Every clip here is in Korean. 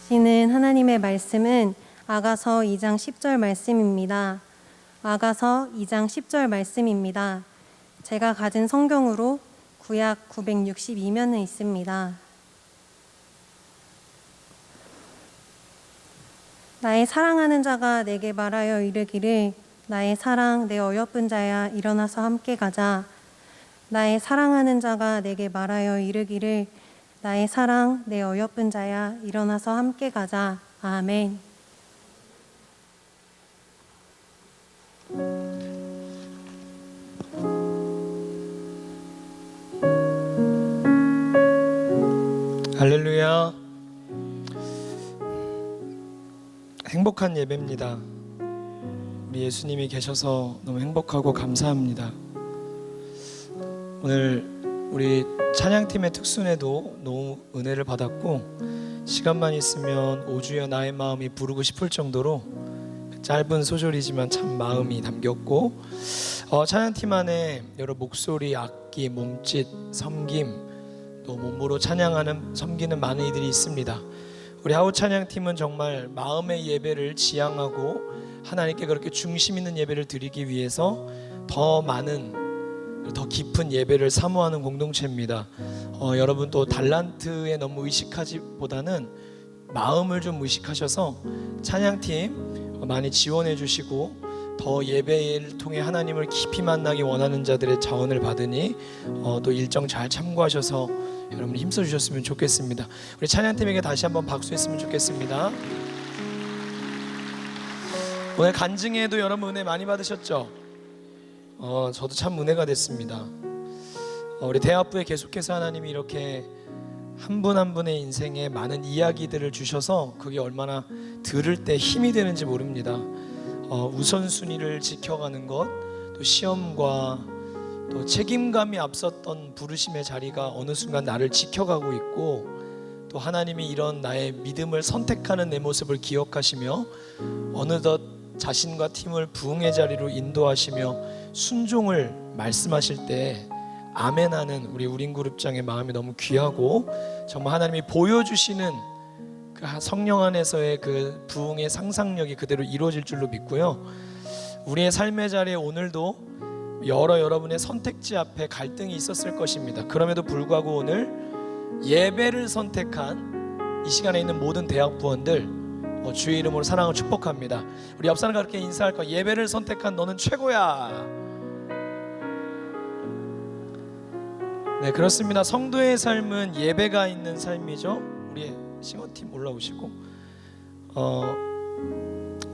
주시는 하나님의 말씀은 아가서 2장 10절 말씀입니다. 아가서 2장 10절 말씀입니다. 제가 가진 성경으로 구약 962면에 있습니다. 나의 사랑하는 자가 내게 말하여 이르기를 나의 사랑 내 어여쁜 자야 일어나서 함께 가자. 나의 사랑하는 자가 내게 말하여 이르기를 나의 사랑 내 어여쁜 자야 일어나서 함께 가자. 아멘. 할렐루야. 행복한 예배입니다. 우리 예수님이 계셔서 너무 행복하고 감사합니다. 오늘 우리 찬양팀의 특순에도 너무 은혜를 받았고, 시간만 있으면 오주여 나의 마음이 부르고 싶을 정도로 짧은 소절이지만 참 마음이 담겼고, 찬양팀 안에 여러 목소리, 악기, 몸짓, 섬김, 또 몸으로 찬양하는, 섬기는 많은 이들이 있습니다. 우리 하우 찬양팀은 정말 마음의 예배를 지향하고 하나님께 그렇게 중심 있는 예배를 드리기 위해서 더 많은, 더 깊은 예배를 사모하는 공동체입니다. 여러분 또 달란트에 너무 의식하지보다는 마음을 좀 의식하셔서 찬양팀 많이 지원해 주시고, 더 예배를 통해 하나님을 깊이 만나기 원하는 자들의 자원을 받으니 또 일정 잘 참고하셔서 여러분 힘써 주셨으면 좋겠습니다. 우리 찬양팀에게 다시 한번 박수했으면 좋겠습니다. 오늘 간증회도 여러분 은혜 많이 받으셨죠? 저도 참 은혜가 됐습니다. 우리 대학부에 계속해서 하나님이 이렇게 한 분 한 분의 인생에 많은 이야기들을 주셔서 그게 얼마나 들을 때 힘이 되는지 모릅니다. 우선순위를 지켜가는 것, 또 시험과 또 책임감이 앞섰던 부르심의 자리가 어느 순간 나를 지켜가고 있고, 또 하나님이 이런 나의 믿음을 선택하는 내 모습을 기억하시며 어느덧 자신과 팀을 부흥의 자리로 인도하시며 순종을 말씀하실 때 아멘하는 우리 우린그룹장의 마음이 너무 귀하고, 정말 하나님이 보여주시는 그 성령 안에서의 그 부흥의 상상력이 그대로 이루어질 줄로 믿고요. 우리의 삶의 자리에 오늘도 여러분의 선택지 앞에 갈등이 있었을 것입니다. 그럼에도 불구하고 오늘 예배를 선택한 이 시간에 있는 모든 대학부원들 주의 이름으로 사랑을 축복합니다. 우리 옆 사람과 그렇게 인사할 거야. 예배를 선택한 너는 최고야. 네, 그렇습니다. 성도의 삶은 예배가 있는 삶이죠. 우리 싱어팀 올라오시고,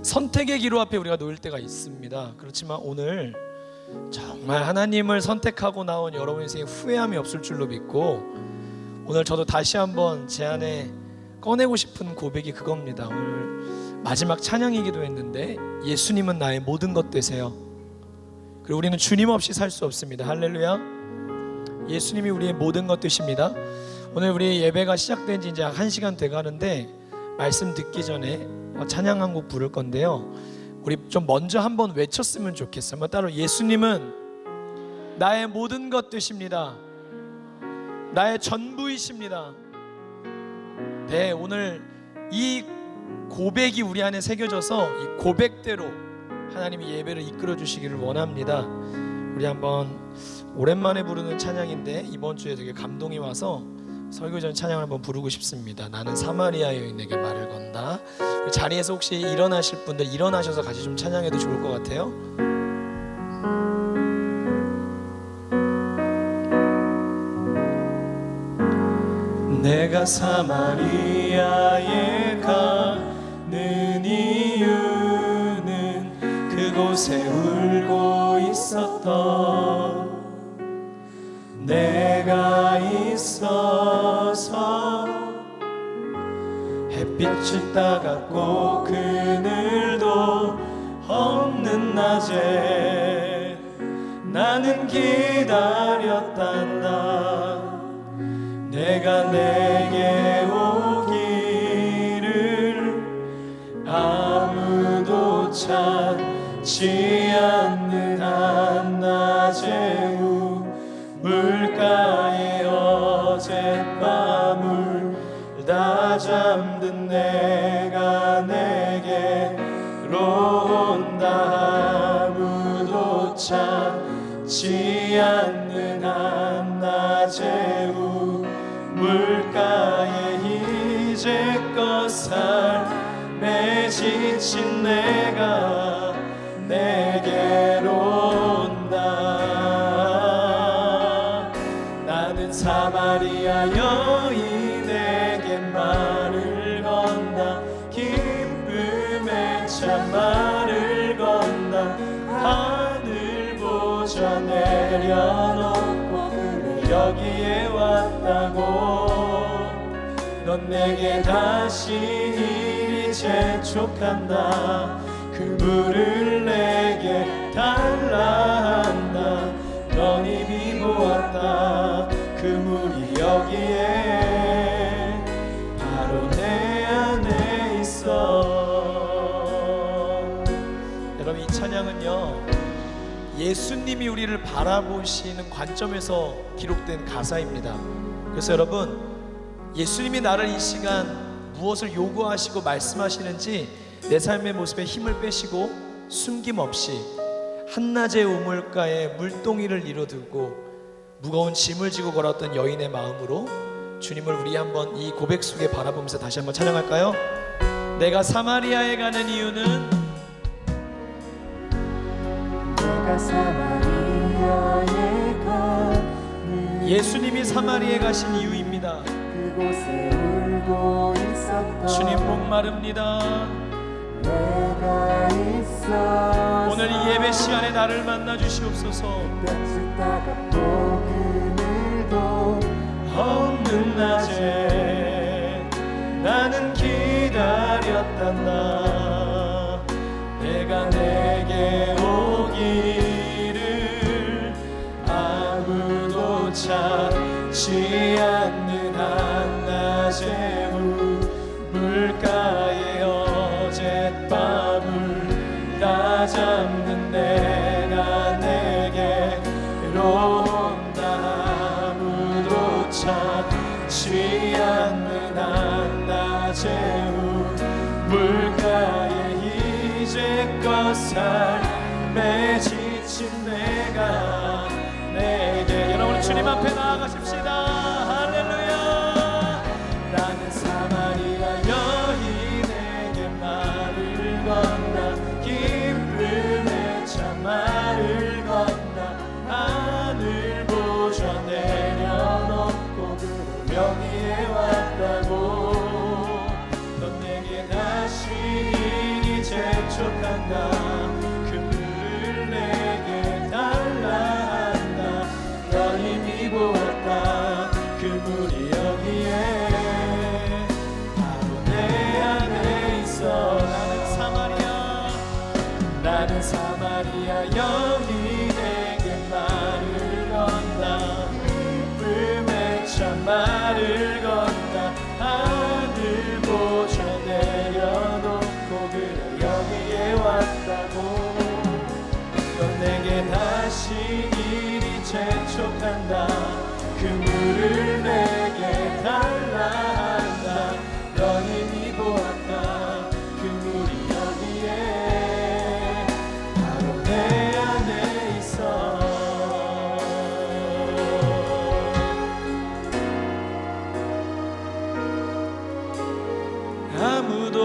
선택의 기로 앞에 우리가 놓일 때가 있습니다. 그렇지만 오늘 정말 하나님을 선택하고 나온 여러분 인생에 후회함이 없을 줄로 믿고, 오늘 저도 다시 한번 제 안에 꺼내고 싶은 고백이 그겁니다. 오늘 마지막 찬양이기도 했는데 예수님은 나의 모든 것 되세요. 그리고 우리는 주님 없이 살 수 없습니다. 할렐루야. 예수님이 우리의 모든 것 되십니다. 오늘 우리 예배가 시작된 지 이제 1시간 돼가는데 말씀 듣기 전에 찬양 한 곡 부를 건데요, 우리 좀 먼저 한번 외쳤으면 좋겠어요. 한번 따로. 예수님은 나의 모든 것 되십니다. 나의 전부이십니다. 네, 오늘 이 고백이 우리 안에 새겨져서 이 고백대로 하나님이 예배를 이끌어 주시기를 원합니다. 우리 한번 오랜만에 부르는 찬양인데 이번 주에 되게 감동이 와서 설교 전 찬양을 한번 부르고 싶습니다. 나는 사마리아 여인에게 말을 건다. 자리에서 혹시 일어나실 분들 일어나셔서 같이 좀 찬양해도 좋을 것 같아요. 내가 사마리아에 가는 이유는 그곳에 울고 있었던 내가 있어서, 햇빛을 따갑고 그늘도 없는 낮에 나는 기다렸단다. 내가 내게 오기를 아무도 찾지 않는 한낮에 물가에 어젯밤을 다 나 잠든 내가 내게로 온다. 아무도 찾지 않는 한낮의 우물가에 이제껏 삶에 지친 내가 내게로 온다. 나는 사마리아 여인에게 말을 건다. 기쁨에 참 말을 건다. 하늘 보좌 내려놓고 그를 여기에 왔다고. 넌 내게 다시 이리 재촉한다. 그 물을 내게 달라 한다. 넌 이미 보았다. 그 물이 여기에 바로 내 안에 있어. 여러분, 이 찬양은요, 예수님이 우리를 바라보시는 관점에서 기록된 가사입니다. 그래서 여러분, 예수님이 나를 이 시간 무엇을 요구하시고 말씀하시는지 내 삶의 모습에 힘을 빼시고 숨김없이 한낮의 우물가에 물동이를 이뤄두고 무거운 짐을 지고 걸었던 여인의 마음으로 주님을 우리 한번 이 고백 속에 바라보면서 다시 한번 찬양할까요? 내가 사마리아에 가는 이유는, 내가 사마리아에 가는 예수님이 사마리아에 가신 이유입니다. 그곳에 울고 있었던 주님 목마릅니다. 내가 있어 오늘 이 예배 시간에 나를 만나 주시옵소서. 볕을 따갑고 그늘도 없는 낮에 나는 기다렸단다. 내가 내게 오기를 아무도 찾지 않는 한낮의 우물가에 어젯밤을 다 잠든 내가 내게로 온다. 아무도 찾지 않는 한낮의 우물가에 이제껏 삶에 지친 내가 내게. 여러분, 주님 앞에 나아가십시다. 할렐루야. 나는 사마리아 여인에게 말을 건다. 기쁨에 참 말을 건다. 하늘 보좌 내려놓고 그 여기에 왔다고. 넌 내게 다시 이리 재촉한다. 그 물을 내게 달라 한다. 넌 이미 보았다. 그 물이 여기에 바로 내 안에 있어. 나는 사마리아 여인에게 말을 건다. 기쁨에 참 말을 건다. 하늘 보좌 내려놓고 그래 여기에 왔다고. 넌 내게 다시 이리 재촉한다. 그 물을 내게 달라 한다. 넌 이미 보았다. 그 물이 여기에 바로 내 안에 있어. 아무도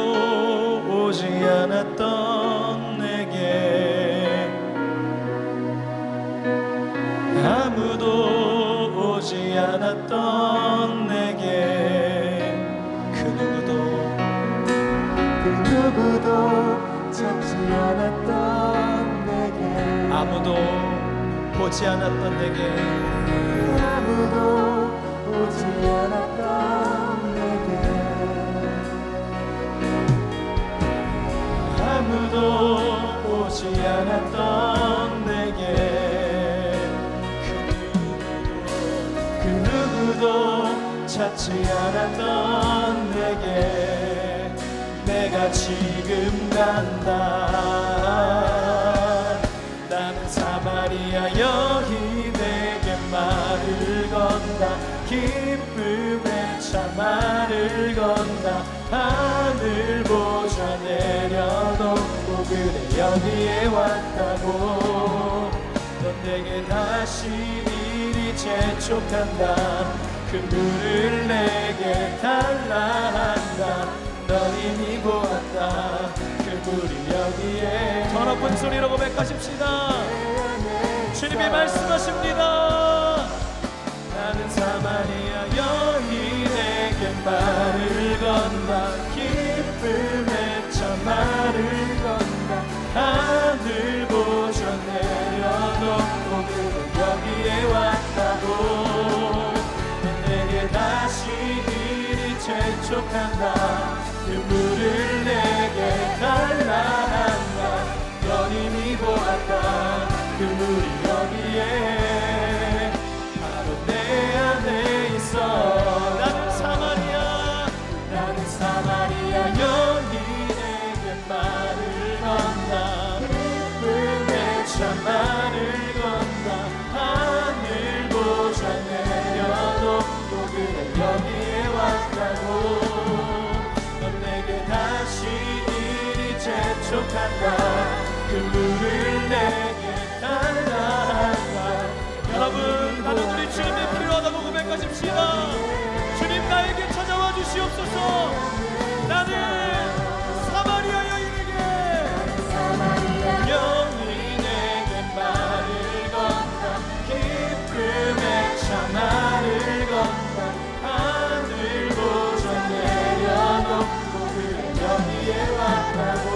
오지 않았던 내게, 아무도 오지 않았던 내게, 그 누구도 찾지 않았던 내게, 아무도 보지 않았던 내게, 아무도 오지 않았던 내게, 아무도 오지 않았던 내게, 그 누구도 찾지 않았던 내게 내가 지금 간다. 나는 사마리아 여인에게 말을 건다. 기쁨에 참 말을 건다. 하늘 보좌 내려놓고 그대 여기에 왔다고. 넌 내게 다시 이리 재촉한다. 그 물을 내게 달라 한다. 넌 이미 보았다. 그 물이 여기에. 더 높은 소리로 고백하십시다. 주님이 말씀하십니다. 나는 사마리아 여인에게 말을 건다. 기쁨에 참 말을 건다. 하늘 보좌 내려놓고 그는 여기에 왔다고. 넌 내게 다시 이리 재촉한다. 그 물을 내게 달라 한다. 넌 이미 보았다. 그 물이 여기에 바로 내 안에 있어. 나는 사마리아 여인에게 말을 건다. 기쁨에 참 말을 건다. 하늘 보좌 내려놓고 그래 여기에 왔다고. 넌 내게 다시 이리 재촉한다. 그 물을 내게 달라. 여러분, 나는 우리 주님이 필요하다고 고백하십시다. 주님 나에게 찾아와 주시옵소서. 나는 사마리아 여인에게 말을 건다. 기쁨에 참 말을 건다. 하늘 보좌 내려놓고 그래 여기에 왔다고.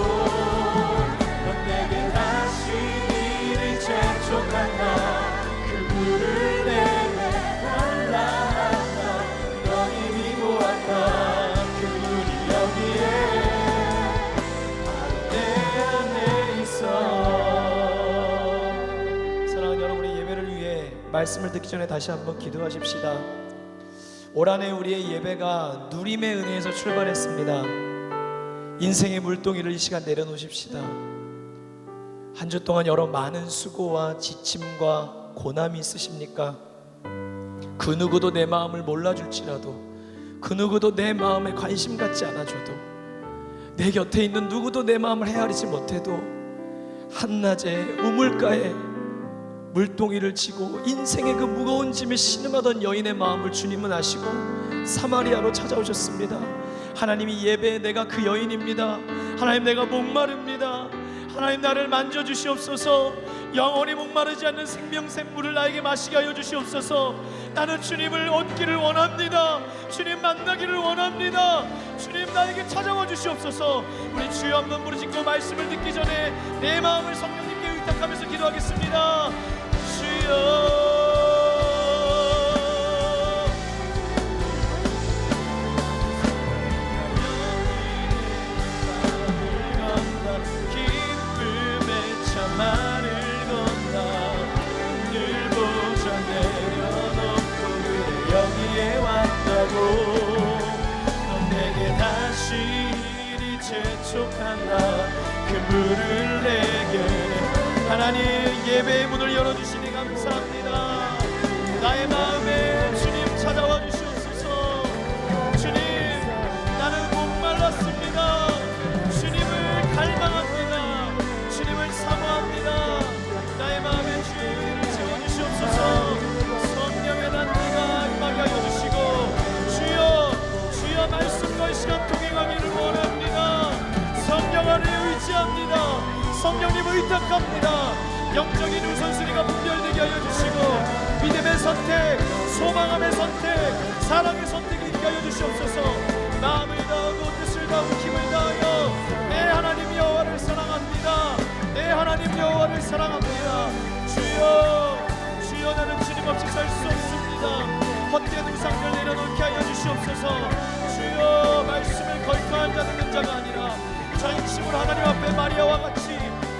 넌 내게 다시 이리 재촉한다. 그 물을 내게 달라 한다. 넌 이미 보았다. 그 물이 여기에 바로 내 안에 있어. 사랑하는 여러분의 예배를 위해 말씀을 듣기 전에 다시 한번 기도하십시다. 올 한해 우리의 예배가 누림의 은혜에서 출발했습니다. 인생의 물동이를 이 시간 내려놓으십시다. 한 주 동안 여러 많은 수고와 지침과 고난이 있으십니까? 그 누구도 내 마음을 몰라줄지라도, 그 누구도 내 마음에 관심 갖지 않아줘도, 내 곁에 있는 누구도 내 마음을 헤아리지 못해도 한낮에 우물가에 물동이를 지고 인생의 그 무거운 짐에 신음하던 여인의 마음을 주님은 아시고 사마리아로 찾아오셨습니다. 하나님이 예배에 내가 그 여인입니다. 하나님 내가 목마릅니다. 하나님 나를 만져주시옵소서. 영원히 목마르지 않는 생명샘 물을 나에게 마시게 하여 주시옵소서. 나는 주님을 얻기를 원합니다. 주님 만나기를 원합니다. 주님 나에게 찾아와 주시옵소서. 우리 주여 한번 부르짖고 말씀을 듣기 전에 내 마음을 성령님께 의탁하면서 기도하겠습니다. 주여 말을 건다. 늘 보좌 내려놓고 그래 여기에 왔다고. 넌 내게 다시 이리 재촉한다. 그 물을 내게. 하나님 예배의 문을 열어주시니 감사합니다. 나의 마음에 주님 찾아와 주시옵소서. 주님 나는 목말랐습니다. 주님을 갈망합니다. 주님을 사모합니다. 나의 마음에 주의 은혜를 채워주시옵소서. 성령의 난리가 임하게 하여 주시고 주여 말씀과 시간 동행하기를 원합니다. 성령 안에 의지합니다. 성령님 의탁합니다. 영적인 우선순위가 분별되게 하여 주시고 믿음의 선택, 소망함의 선택, 사랑의 선택이 있게 하여 주시옵소서. 마음을 다하고 뜻을 다하고 힘을 다하여 내 하나님 여호와를 사랑합니다. 내 하나님 여호와를 사랑합니다. 주여 나는 주님 없이 살 수 없습니다. 헛된 우상을 내려놓게 하여 주시옵소서. 주여 말씀을 거역하는 자는 자가 아니라 전심으로 하나님 앞에 마리아와 같이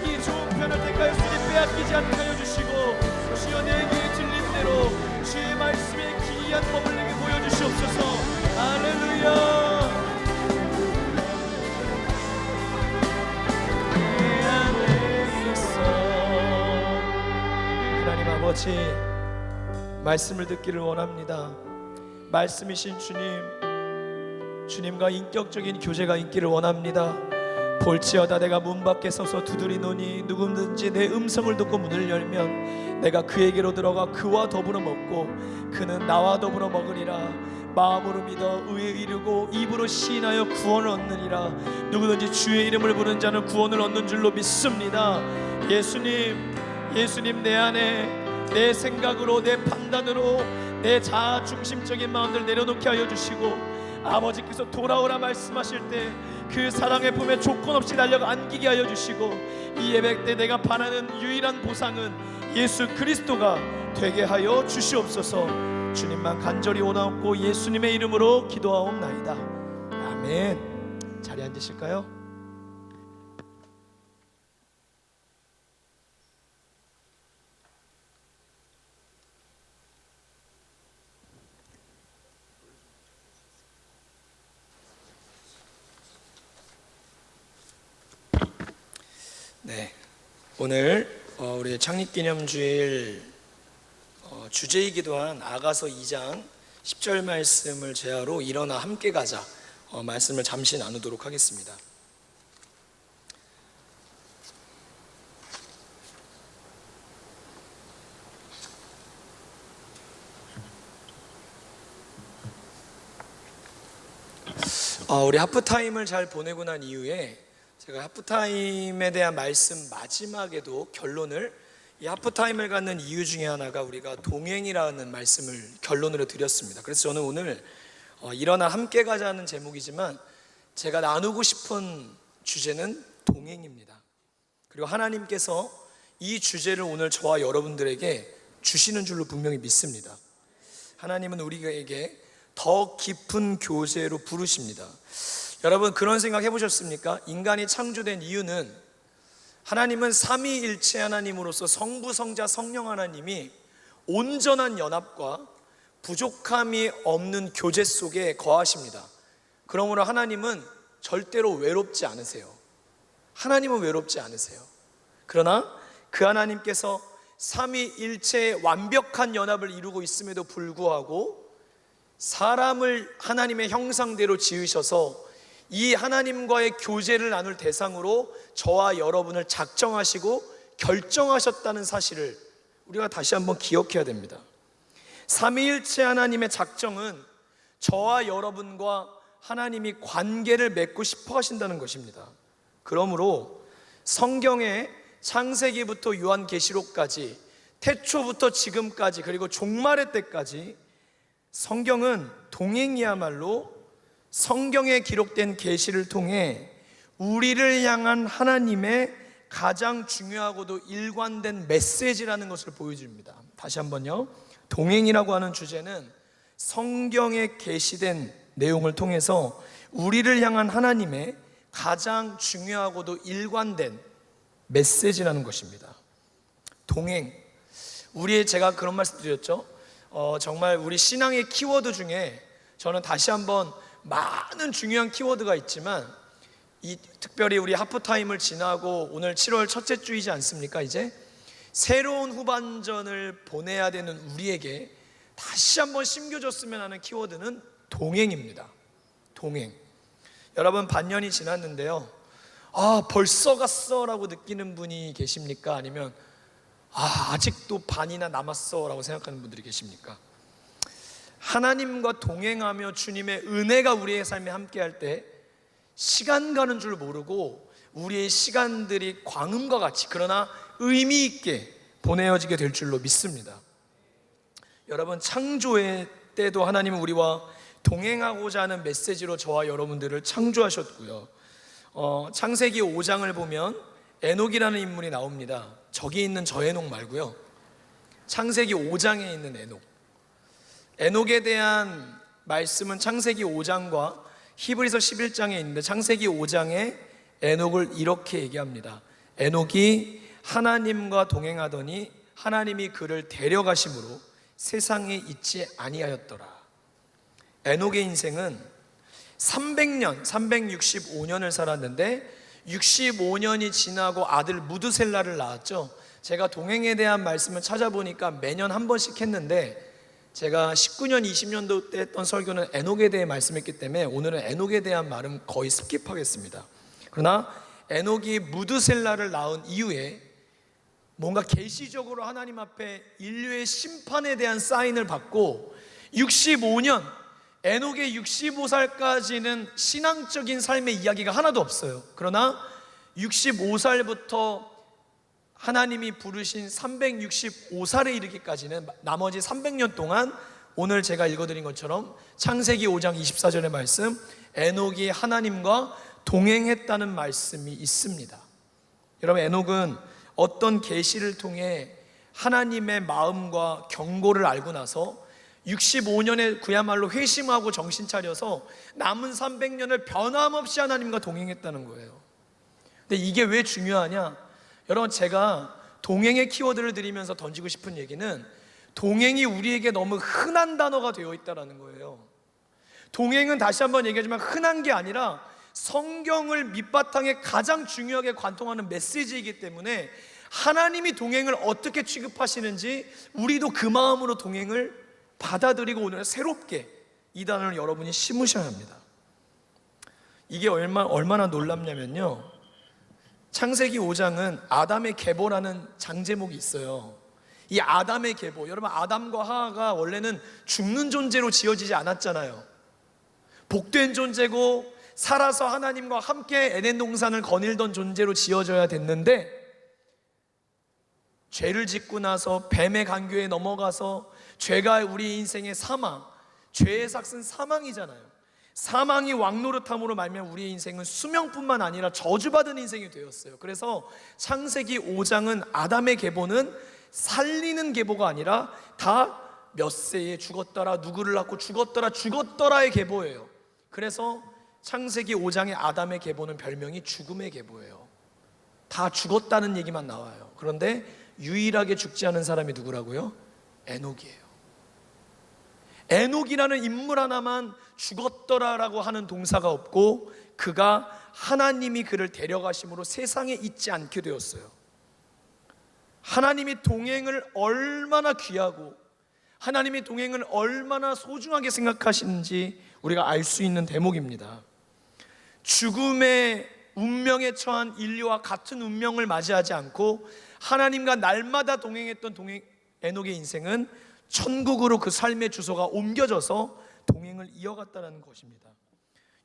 이 좋은 편을 택하였으니 빼앗기지 않게 하여 주시고 주여 내게 들린 대로 주의 말씀의 기이한 법을 내게 보여주시옵소서. 할렐루야. 하나님 아버지 말씀을 듣기를 원합니다. 말씀이신 주님 주님과 인격적인 교제가 있기를 원합니다. 볼지어다 내가 문 밖에 서서 두드리노니 누구든지 내 음성을 듣고 문을 열면 내가 그에게로 들어가 그와 더불어 먹고 그는 나와 더불어 먹으리라. 마음으로 믿어 의에 이르고 입으로 시인하여 구원을 얻느니라. 누구든지 주의 이름을 부르는 자는 구원을 얻는 줄로 믿습니다. 예수님 내 안에 내 생각으로 내 판단으로 내 자아 중심적인 마음들 내려놓게 하여 주시고 아버지께서 돌아오라 말씀하실 때 그 사랑의 품에 조건 없이 달려가 안기게 하여 주시고 이 예배 때 내가 바라는 유일한 보상은 예수 그리스도가 되게 하여 주시옵소서. 주님만 간절히 원하옵고 예수님의 이름으로 기도하옵나이다. 아멘. 자리에 앉으실까요? 네, 오늘 우리 창립기념주일 주제이기도 한 아가서 2장 10절 말씀을 제하로 일어나 함께 가자 말씀을 잠시 나누도록 하겠습니다. 우리 하프타임을 잘 보내고 난 이후에 제가 하프타임에 대한 말씀 마지막에도 결론을 이 하프타임을 갖는 이유 중에 하나가 우리가 동행이라는 말씀을 결론으로 드렸습니다. 그래서 저는 오늘 일어나 함께 가자는 제목이지만 제가 나누고 싶은 주제는 동행입니다. 그리고 하나님께서 이 주제를 오늘 저와 여러분들에게 주시는 줄로 분명히 믿습니다. 하나님은 우리에게 더 깊은 교제로 부르십니다. 여러분 그런 생각 해보셨습니까? 인간이 창조된 이유는 하나님은 삼위일체 하나님으로서 성부, 성자, 성령 하나님이 온전한 연합과 부족함이 없는 교제 속에 거하십니다. 그러므로 하나님은 절대로 외롭지 않으세요. 하나님은 외롭지 않으세요. 그러나 그 하나님께서 삼위일체의 완벽한 연합을 이루고 있음에도 불구하고 사람을 하나님의 형상대로 지으셔서 이 하나님과의 교제를 나눌 대상으로 저와 여러분을 작정하시고 결정하셨다는 사실을 우리가 다시 한번 기억해야 됩니다. 삼위일체 하나님의 작정은 저와 여러분과 하나님이 관계를 맺고 싶어 하신다는 것입니다. 그러므로 성경의 창세기부터 요한계시록까지 태초부터 지금까지 그리고 종말의 때까지 성경은 동행이야말로 성경에 기록된 계시를 통해 우리를 향한 하나님의 가장 중요하고도 일관된 메시지라는 것을 보여줍니다. 다시 한번요. 동행이라고 하는 주제는 성경에 계시된 내용을 통해서 우리를 향한 하나님의 가장 중요하고도 일관된 메시지라는 것입니다. 동행. 제가 그런 말씀 드렸죠. 정말 우리 신앙의 키워드 중에 저는 다시 한번 많은 중요한 키워드가 있지만 특별히 우리 하프타임을 지나고 오늘 7월 첫째 주이지 않습니까? 이제 새로운 후반전을 보내야 되는 우리에게 다시 한번 심겨줬으면 하는 키워드는 동행입니다. 동행. 여러분 반년이 지났는데요, 벌써 갔어 라고 느끼는 분이 계십니까? 아니면 아직도 반이나 남았어 라고 생각하는 분들이 계십니까? 하나님과 동행하며 주님의 은혜가 우리의 삶에 함께할 때 시간 가는 줄 모르고 우리의 시간들이 광음과 같이 그러나 의미 있게 보내어지게 될 줄로 믿습니다. 여러분 창조의 때도 하나님은 우리와 동행하고자 하는 메시지로 저와 여러분들을 창조하셨고요. 창세기 5장을 보면 에녹이라는 인물이 나옵니다. 저기 있는 저 에녹 말고요. 창세기 5장에 있는 에녹. 에녹에 대한 말씀은 창세기 5장과 히브리서 11장에 있는데 창세기 5장에 에녹을 이렇게 얘기합니다. 에녹이 하나님과 동행하더니 하나님이 그를 데려가심으로 세상에 있지 아니하였더라. 에녹의 인생은 300년, 365년을 살았는데 65년이 지나고 아들 무드셀라를 낳았죠. 제가 동행에 대한 말씀을 찾아보니까 매년 한 번씩 했는데 제가 19년, 20년도 때 했던 설교는 에녹에 대해 말씀했기 때문에 오늘은 에녹에 대한 말은 거의 스킵하겠습니다. 그러나 에녹이 무드셀라를 낳은 이후에 뭔가 계시적으로 하나님 앞에 인류의 심판에 대한 사인을 받고 65년, 에녹의 65살까지는 신앙적인 삶의 이야기가 하나도 없어요. 그러나 65살부터 하나님이 부르신 365살에 이르기까지는 나머지 300년 동안 오늘 제가 읽어드린 것처럼 창세기 5장 24절의 말씀, 에녹이 하나님과 동행했다는 말씀이 있습니다. 여러분, 에녹은 어떤 계시를 통해 하나님의 마음과 경고를 알고 나서 65년에 그야말로 회심하고 정신 차려서 남은 300년을 변함없이 하나님과 동행했다는 거예요. 근데 이게 왜 중요하냐? 여러분, 제가 동행의 키워드를 드리면서 던지고 싶은 얘기는 동행이 우리에게 너무 흔한 단어가 되어 있다는 거예요. 동행은 다시 한번 얘기하지만 흔한 게 아니라 성경을 밑바탕에 가장 중요하게 관통하는 메시지이기 때문에 하나님이 동행을 어떻게 취급하시는지 우리도 그 마음으로 동행을 받아들이고 오늘 새롭게 이 단어를 여러분이 심으셔야 합니다. 이게 얼마나 놀랍냐면요, 창세기 5장은 아담의 계보라는 장제목이 있어요. 이 아담의 계보, 여러분, 아담과 하하가 원래는 죽는 존재로 지어지지 않았잖아요. 복된 존재고 살아서 하나님과 함께 에덴 동산을 거닐던 존재로 지어져야 됐는데, 죄를 짓고 나서 뱀의 간교에 넘어가서 죄가 우리 인생의 사망, 죄의 삭은 사망이잖아요. 사망이 왕노릇함으로 말미암아 우리의 인생은 수명뿐만 아니라 저주받은 인생이 되었어요. 그래서 창세기 5장은 아담의 계보는 살리는 계보가 아니라 다 몇 세에 죽었더라, 누구를 낳고 죽었더라의 계보예요. 그래서 창세기 5장의 아담의 계보는 별명이 죽음의 계보예요. 다 죽었다는 얘기만 나와요. 그런데 유일하게 죽지 않은 사람이 누구라고요? 에녹이에요. 에녹이라는 인물 하나만 죽었더라라고 하는 동사가 없고, 그가 하나님이 그를 데려가심으로 세상에 있지 않게 되었어요. 하나님이 동행을 얼마나 귀하고 하나님이 동행을 얼마나 소중하게 생각하시는지 우리가 알 수 있는 대목입니다. 죽음의 운명에 처한 인류와 같은 운명을 맞이하지 않고 하나님과 날마다 동행했던 에녹의 인생은 천국으로 그 삶의 주소가 옮겨져서 동행을 이어갔다는 것입니다.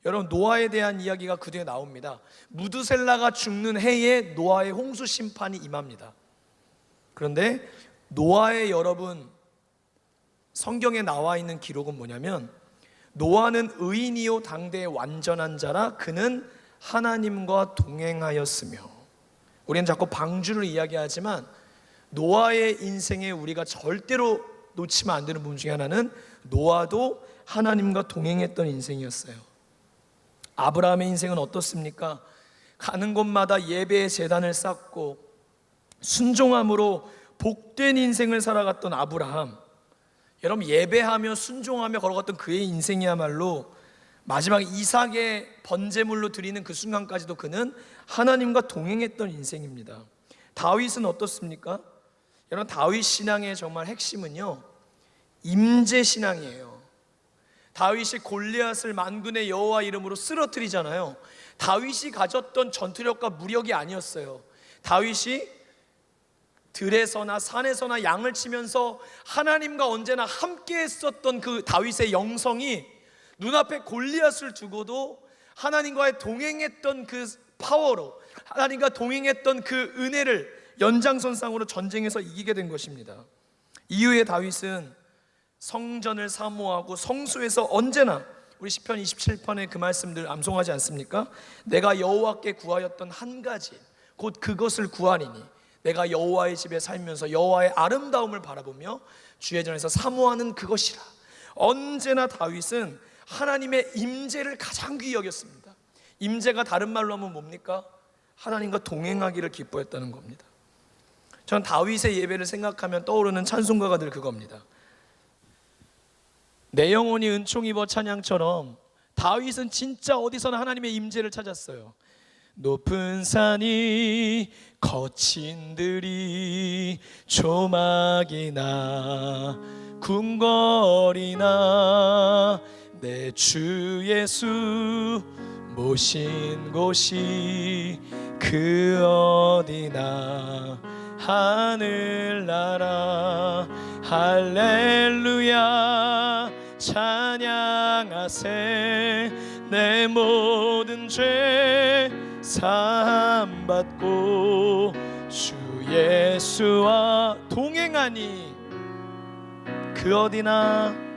여러분, 노아에 대한 이야기가 그 뒤에 나옵니다. 무드셀라가 죽는 해에 노아의 홍수 심판이 임합니다. 그런데 노아의, 여러분, 성경에 나와 있는 기록은 뭐냐면, 노아는 의인이요 당대의 완전한 자라 그는 하나님과 동행하였으며, 우리는 자꾸 방주를 이야기하지만 노아의 인생에 우리가 절대로 놓치면 안 되는 부분 중에 하나는 노아도 하나님과 동행했던 인생이었어요. 아브라함의 인생은 어떻습니까? 가는 곳마다 예배의 제단을 쌓고 순종함으로 복된 인생을 살아갔던 아브라함, 여러분, 예배하며 순종하며 걸어갔던 그의 인생이야말로 마지막 이삭의 번제물로 드리는 그 순간까지도 그는 하나님과 동행했던 인생입니다. 다윗은 어떻습니까? 여러분, 다윗 신앙의 정말 핵심은요, 임재 신앙이에요. 다윗이 골리앗을 만군의 여호와 이름으로 쓰러뜨리잖아요. 다윗이 가졌던 전투력과 무력이 아니었어요. 다윗이 들에서나 산에서나 양을 치면서 하나님과 언제나 함께 했었던 그 다윗의 영성이 눈앞에 골리앗을 두고도 하나님과의 동행했던 그 파워로, 하나님과 동행했던 그 은혜를 연장선상으로 전쟁에서 이기게 된 것입니다. 이후에 다윗은 성전을 사모하고 성소에서 언제나 우리 시편 27편의 그 말씀들 암송하지 않습니까? 내가 여호와께 구하였던 한 가지 곧 그것을 구하리니 내가 여호와의 집에 살면서 여호와의 아름다움을 바라보며 주의 전에서 사모하는 그것이라. 언제나 다윗은 하나님의 임재를 가장 귀히 여겼습니다. 임재가 다른 말로 하면 뭡니까? 하나님과 동행하기를 기뻐했다는 겁니다. 전 다윗의 예배를 생각하면 떠오르는 찬송가가 늘 그겁니다. 내 영혼이 은총 입어 찬양처럼 다윗은 진짜 어디서나 하나님의 임재를 찾았어요. 높은 산이 거친 들이 조막이나 궁궐이나 내 주 예수 모신 곳이 그 어디나 하늘나라 할렐루야 찬양하세 내 모든 죄 사함 받고 주 예수와 동행하니 그 어디나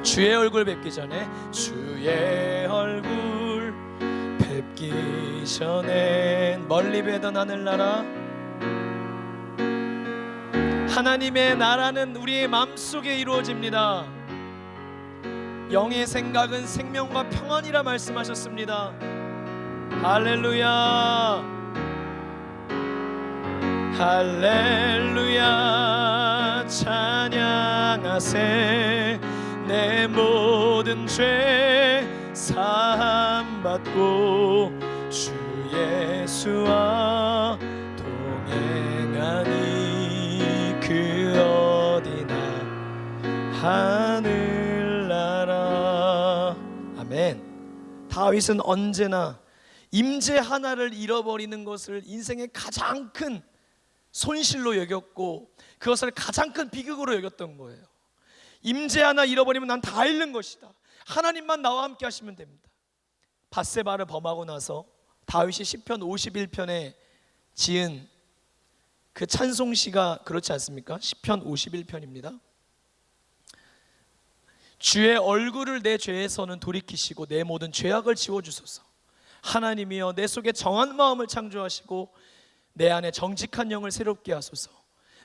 주의 얼굴 뵙기 전에 주의 얼굴 뵙기 전엔 멀리 뵈던 하늘나라 하나님의 나라는 우리의 마음속에 이루어집니다. 영의 생각은 생명과 평안이라 말씀하셨습니다. 할렐루야 할렐루야 찬양하세 내 모든 죄 사함 받고 주 예수와 동행하니 그 어디나 하늘나라. 아멘. 다윗은 언제나 임재 하나를 잃어버리는 것을 인생의 가장 큰 손실로 여겼고 그것을 가장 큰 비극으로 여겼던 거예요. 임재 하나 잃어버리면 난 다 잃는 것이다. 하나님만 나와 함께 하시면 됩니다. 밧세바를 범하고 나서 다윗이 시편 51편에 지은 그 찬송시가 그렇지 않습니까? 시편 51편입니다. 주의 얼굴을 내 죄에서는 돌이키시고 내 모든 죄악을 지워주소서. 하나님이여 내 속에 정한 마음을 창조하시고 내 안에 정직한 영을 새롭게 하소서.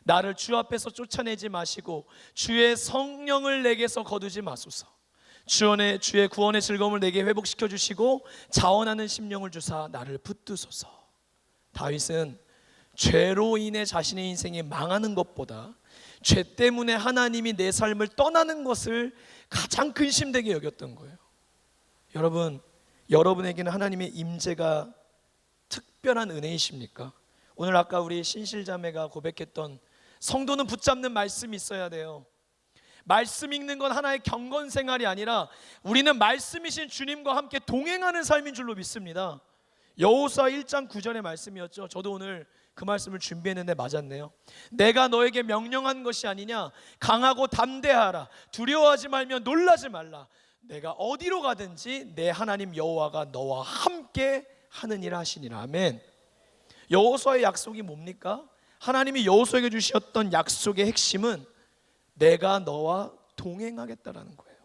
나를 주 앞에서 쫓아내지 마시고 주의 성령을 내게서 거두지 마소서. 주의 구원의 즐거움을 내게 회복시켜 주시고 자원하는 심령을 주사 나를 붙드소서. 다윗은 죄로 인해 자신의 인생이 망하는 것보다 죄 때문에 하나님이 내 삶을 떠나는 것을 가장 근심되게 여겼던 거예요. 여러분, 여러분에게는 하나님의 임재가 특별한 은혜이십니까? 오늘 아까 우리 신실자매가 고백했던 성도는 붙잡는 말씀이 있어야 돼요. 말씀 읽는 건 하나의 경건 생활이 아니라 우리는 말씀이신 주님과 함께 동행하는 삶인 줄로 믿습니다. 여호수아 1장 9절의 말씀이었죠. 저도 오늘 그 말씀을 준비했는데 맞았네요. 내가 너에게 명령한 것이 아니냐. 강하고 담대하라. 두려워하지 말며 놀라지 말라. 내가 어디로 가든지 내 하나님 여호와가 너와 함께 하느니라 하시니라. 아멘. 여호수아의 약속이 뭡니까? 하나님이 여호수아에게 주셨던 약속의 핵심은 내가 너와 동행하겠다라는 거예요.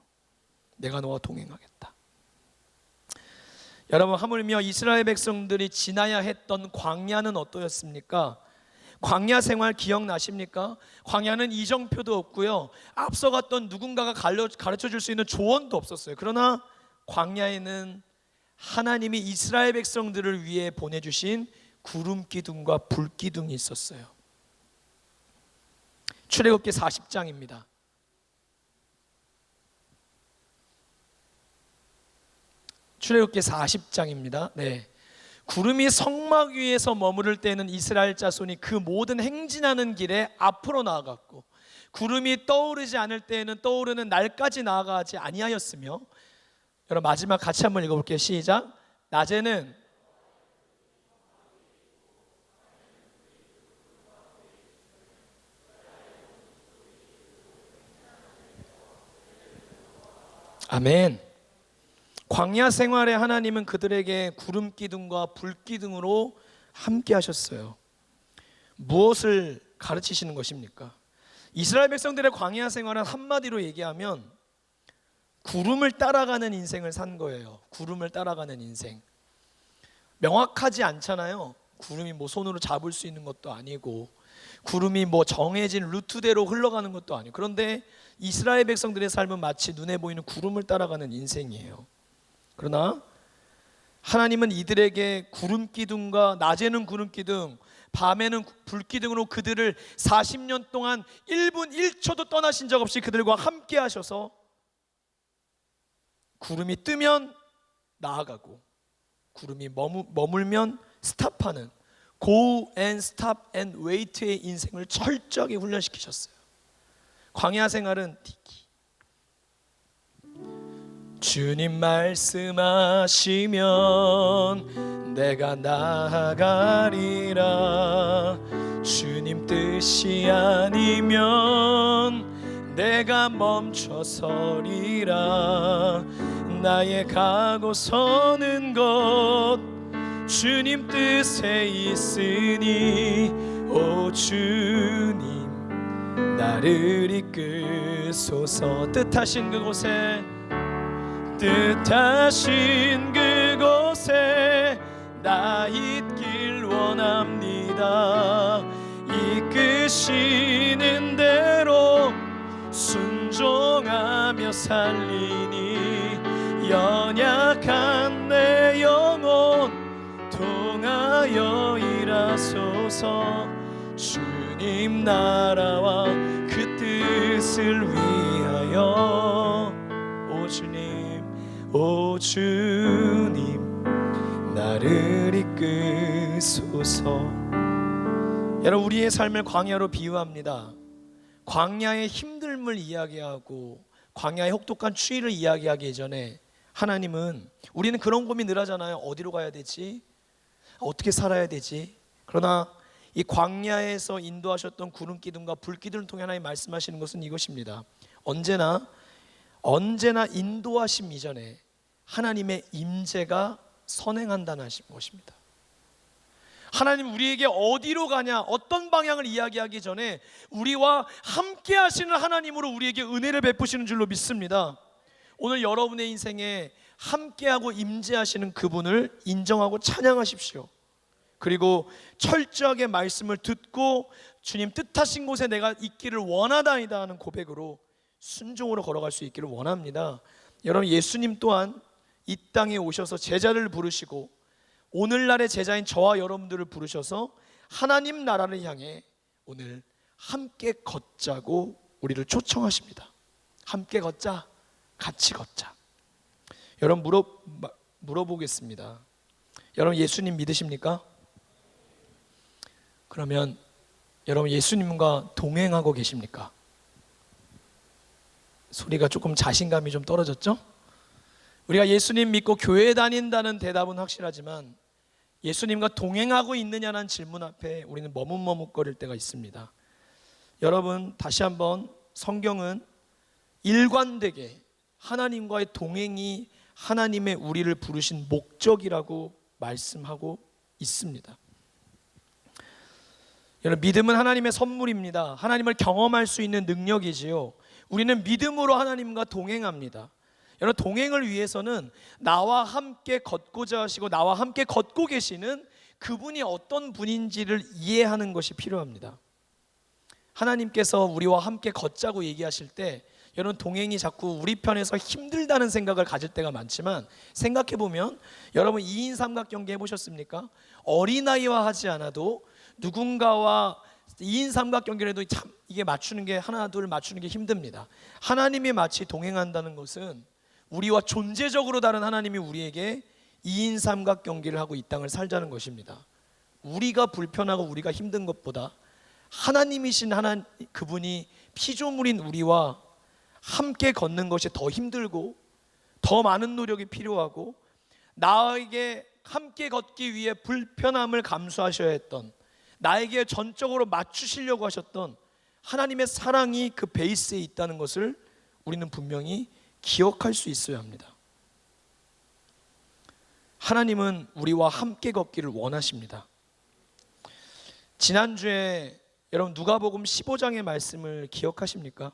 내가 너와 동행하겠다. 여러분, 하물며 이스라엘 백성들이 지나야 했던 광야는 어떠했습니까? 광야 생활 기억나십니까? 광야는 이정표도 없고요, 앞서 갔던 누군가가 가르쳐 줄 수 있는 조언도 없었어요. 그러나 광야에는 하나님이 이스라엘 백성들을 위해 보내주신 구름 기둥과 불 기둥이 있었어요. 출애굽기 40장입니다. 출애굽기 40장입니다. 네. 구름이 성막 위에서 머무를 때는 이스라엘 자손이 그 모든 행진하는 길에 앞으로 나아갔고, 구름이 떠오르지 않을 때에는 떠오르는 날까지 나아가지 아니하였으며, 여러분 마지막 같이 한번 읽어볼게요. 시작. 낮에는 아멘. 광야 생활에 하나님은 그들에게 구름 기둥과 불 기둥으로 함께 하셨어요. 무엇을 가르치시는 것입니까? 이스라엘 백성들의 광야 생활은 한마디로 얘기하면 구름을 따라가는 인생을 산 거예요. 구름을 따라가는 인생. 명확하지 않잖아요. 구름이 뭐 손으로 잡을 수 있는 것도 아니고, 구름이 뭐 정해진 루트대로 흘러가는 것도 아니고, 그런데 이스라엘 백성들의 삶은 마치 눈에 보이는 구름을 따라가는 인생이에요. 그러나 하나님은 이들에게 구름 기둥과, 낮에는 구름 기둥, 밤에는 불 기둥으로 그들을 40년 동안 1분 1초도 떠나신 적 없이 그들과 함께 하셔서 구름이 뜨면 나아가고 구름이 머물면 스탑하는 Go and stop and wait의 인생을 철저하게 훈련시키셨어요. 광야 생활은 주님 말씀하시면 내가 나아가리라. 주님 뜻이 아니면 내가 멈춰서리라. 나의 가고 서는 것 주님 뜻에 있으니 오 주님 나를 이끄소서. 뜻하신 그곳에 나 있길 원합니다. 이끄시는 대로 순종하며 살리니 연약한 내 영혼 통하여 일하소서. 주님 나라와 그 뜻을 위하여 오 주님 나를 이끄소서. 여러분, 우리의 삶을 광야로 비유합니다. 광야의 힘듦을 이야기하고 광야의 혹독한 추위를 이야기하기 전에 하나님은, 우리는 그런 고민 늘 하잖아요. 어디로 가야 되지? 어떻게 살아야 되지? 그러나 이 광야에서 인도하셨던 구름 기둥과 불 기둥을 통해 하나님 말씀하시는 것은 이것입니다. 언제나 인도하심 이전에 하나님의 임재가 선행한다는 것입니다. 하나님 우리에게 어디로 가냐, 어떤 방향을 이야기하기 전에 우리와 함께 하시는 하나님으로 우리에게 은혜를 베푸시는 줄로 믿습니다. 오늘 여러분의 인생에 함께하고 임재하시는 그분을 인정하고 찬양하십시오. 그리고 철저하게 말씀을 듣고 주님 뜻하신 곳에 내가 있기를 원하다이다 하는 고백으로 순종으로 걸어갈 수 있기를 원합니다. 여러분, 예수님 또한 이 땅에 오셔서 제자를 부르시고 오늘날의 제자인 저와 여러분들을 부르셔서 하나님 나라를 향해 오늘 함께 걷자고 우리를 초청하십니다. 함께 걷자, 같이 걷자. 여러분, 물어보겠습니다. 여러분, 예수님 믿으십니까? 그러면 여러분, 예수님과 동행하고 계십니까? 소리가 조금 자신감이 좀 떨어졌죠? 우리가 예수님 믿고 교회 다닌다는 대답은 확실하지만 예수님과 동행하고 있느냐는 질문 앞에 우리는 머뭇머뭇거릴 때가 있습니다. 여러분, 다시 한번 성경은 일관되게 하나님과의 동행이 하나님의 우리를 부르신 목적이라고 말씀하고 있습니다. 여러분, 믿음은 하나님의 선물입니다. 하나님을 경험할 수 있는 능력이지요. 우리는 믿음으로 하나님과 동행합니다. 여러분, 동행을 위해서는 나와 함께 걷고자 하시고 나와 함께 걷고 계시는 그분이 어떤 분인지를 이해하는 것이 필요합니다. 하나님께서 우리와 함께 걷자고 얘기하실 때 여러분, 동행이 자꾸 우리 편에서 힘들다는 생각을 가질 때가 많지만 생각해보면 여러분, 2인 삼각경기 해보셨습니까? 어린아이와 하지 않아도 누군가와 2인 삼각경기를 해도 참 이게 맞추는 게 하나 둘 맞추는 게 힘듭니다. 하나님이 마치 동행한다는 것은 우리와 존재적으로 다른 하나님이 우리에게 2인 삼각경기를 하고 이 땅을 살자는 것입니다. 우리가 불편하고 우리가 힘든 것보다 하나님이신 그분이 피조물인 우리와 함께 걷는 것이 더 힘들고 더 많은 노력이 필요하고 나에게 함께 걷기 위해 불편함을 감수하셔야 했던, 나에게 전적으로 맞추시려고 하셨던 하나님의 사랑이 그 베이스에 있다는 것을 우리는 분명히 기억할 수 있어야 합니다. 하나님은 우리와 함께 걷기를 원하십니다. 지난주에 여러분 누가복음 15장의 말씀을 기억하십니까?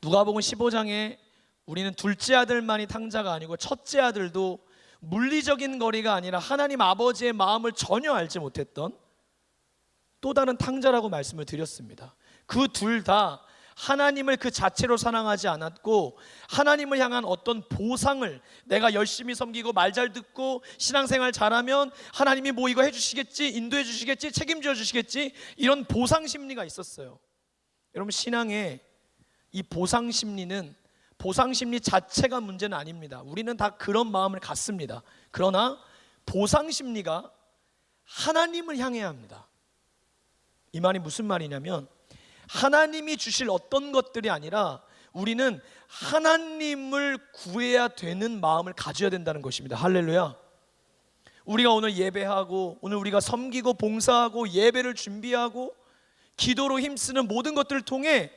누가복음 15장에 우리는 둘째 아들만이 탕자가 아니고 첫째 아들도 물리적인 거리가 아니라 하나님 아버지의 마음을 전혀 알지 못했던 또 다른 탕자라고 말씀을 드렸습니다. 그 둘 다 하나님을 그 자체로 사랑하지 않았고 하나님을 향한 어떤 보상을, 내가 열심히 섬기고 말 잘 듣고 신앙생활 잘하면 하나님이 뭐 이거 해주시겠지, 인도해 주시겠지, 책임져 주시겠지, 이런 보상 심리가 있었어요. 여러분, 신앙에 이 보상 심리는 보상 심리 자체가 문제는 아닙니다. 우리는 다 그런 마음을 갖습니다. 그러나 보상 심리가 하나님을 향해야 합니다. 이 말이 무슨 말이냐면 하나님이 주실 어떤 것들이 아니라 우리는 하나님을 구해야 되는 마음을 가져야 된다는 것입니다. 할렐루야. 우리가 오늘 예배하고 오늘 우리가 섬기고 봉사하고 예배를 준비하고 기도로 힘쓰는 모든 것들을 통해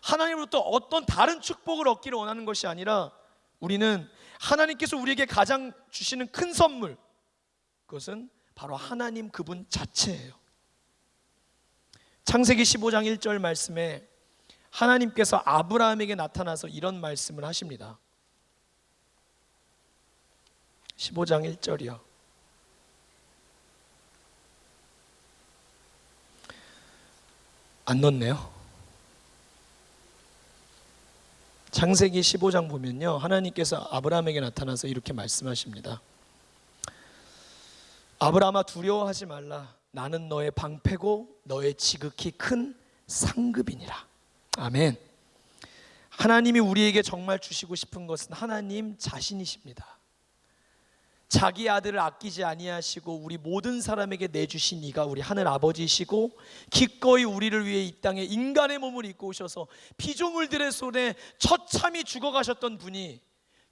하나님으로부터 어떤 다른 축복을 얻기를 원하는 것이 아니라 우리는 하나님께서 우리에게 가장 주시는 큰 선물, 그것은 바로 하나님 그분 자체예요. 창세기 15장 1절 말씀에 하나님께서 아브라함에게 나타나서 이런 말씀을 하십니다. 15장 1절이요. 안 넣었네요. 창세기 15장 보면요, 하나님께서 아브라함에게 나타나서 이렇게 말씀하십니다. 아브라함아 두려워하지 말라. 나는 너의 방패고 너의 지극히 큰 상급이니라. 아멘. 하나님이 우리에게 정말 주시고 싶은 것은 하나님 자신이십니다. 자기 아들을 아끼지 아니하시고 우리 모든 사람에게 내주신 이가 우리 하늘 아버지이시고 기꺼이 우리를 위해 이 땅에 인간의 몸을 입고 오셔서 피조물들의 손에 처참히 죽어가셨던 분이,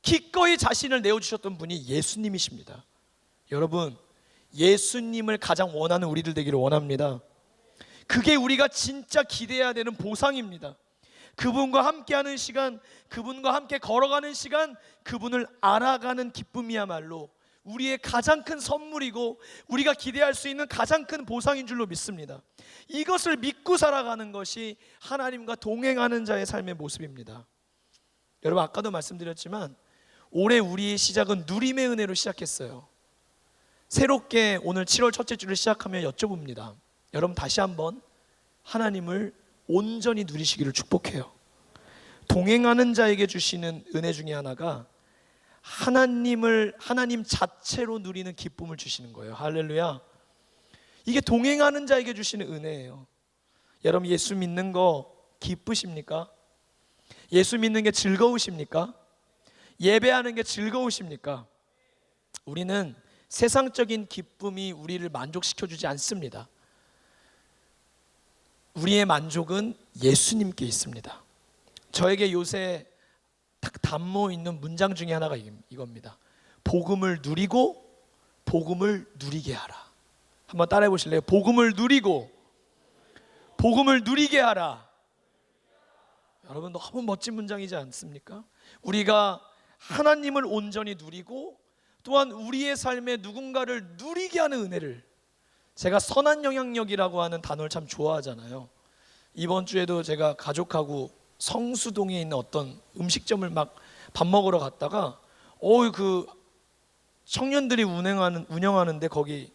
기꺼이 자신을 내어주셨던 분이 예수님이십니다. 여러분, 예수님을 가장 원하는 우리들 되기를 원합니다. 그게 우리가 진짜 기대해야 되는 보상입니다. 그분과 함께하는 시간, 그분과 함께 걸어가는 시간, 그분을 알아가는 기쁨이야말로 우리의 가장 큰 선물이고 우리가 기대할 수 있는 가장 큰 보상인 줄로 믿습니다. 이것을 믿고 살아가는 것이 하나님과 동행하는 자의 삶의 모습입니다. 여러분, 아까도 말씀드렸지만 올해 우리의 시작은 누림의 은혜로 시작했어요. 새롭게 오늘 7월 첫째 주를 시작하며 여쭤봅니다. 여러분, 다시 한번 하나님을 온전히 누리시기를 축복해요. 동행하는 자에게 주시는 은혜 중에 하나가 하나님 자체로 누리는 기쁨을 주시는 거예요. 할렐루야. 이게 동행하는 자에게 주시는 은혜예요. 여러분, 예수 믿는 거 기쁘십니까? 예수 믿는 게 즐거우십니까? 예배하는 게 즐거우십니까? 우리는 세상적인 기쁨이 우리를 만족시켜주지 않습니다. 우리의 만족은 예수님께 있습니다. 저에게 요새 딱 담모 있는 문장 중에 하나가 이겁니다. 복음을 누리고 복음을 누리게 하라. 한번 따라해 보실래요? 복음을 누리고 복음을 누리게 하라. 여러분, 너무 멋진 문장이지 않습니까? 우리가 하나님을 온전히 누리고 또한 우리의 삶에 누군가를 누리게 하는 은혜를, 제가 선한 영향력이라고 하는 단어를 참 좋아하잖아요. 이번 주에도 제가 가족하고 성수동에 있는 어떤 음식점을 막 밥 먹으러 갔다가 그 청년들이 운영하는데 거기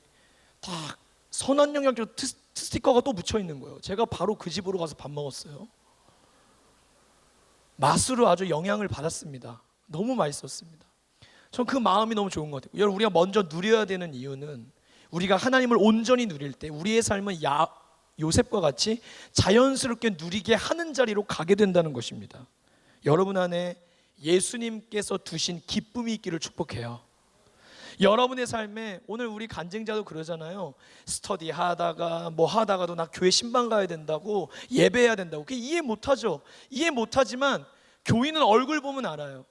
딱 선한 영향력 스티커가 또 묻혀 있는 거예요. 제가 바로 그 집으로 가서 밥 먹었어요. 맛으로 아주 영향을 받았습니다. 너무 맛있었습니다. 전 그 마음이 너무 좋은 것 같아요. 여러분, 우리가 먼저 누려야 되는 이유는 우리가 하나님을 온전히 누릴 때 우리의 삶은 요셉과 같이 자연스럽게 누리게 하는 자리로 가게 된다는 것입니다. 여러분 안에 예수님께서 두신 기쁨이 있기를 축복해요. 여러분의 삶에 오늘 우리 간증자도 그러잖아요. 스터디 하다가 뭐 하다가도 나 교회 신방 가야 된다고, 예배해야 된다고. 그게 이해 못하죠. 이해 못하지만 교인은 얼굴 보면 알아요.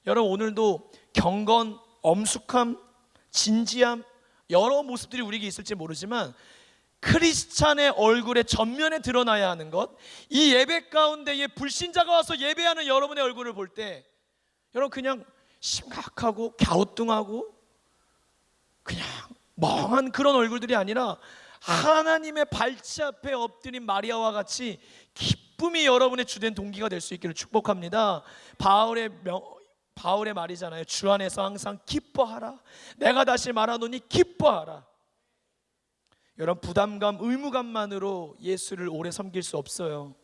여러분, 오늘도 경건, 엄숙함, 진지함, 여러 모습들이 우리에게 있을지 모르지만 크리스찬의 얼굴에 전면에 드러나야 하는 것, 이 예배 가운데에 불신자가 와서 예배하는 여러분의 얼굴을 볼 때 여러분 그냥 심각하고 갸우뚱하고 그냥 멍한 그런 얼굴들이 아니라 하나님의 발치 앞에 엎드린 마리아와 같이 기쁨이 여러분의 주된 동기가 될 수 있기를 축복합니다. 바울의 말이잖아요. 주 안에서 항상 기뻐하라. 내가 다시 말하노니 기뻐하라. 여러분, 부담감, 의무감만으로 예수를 오래 섬길 수 없어요.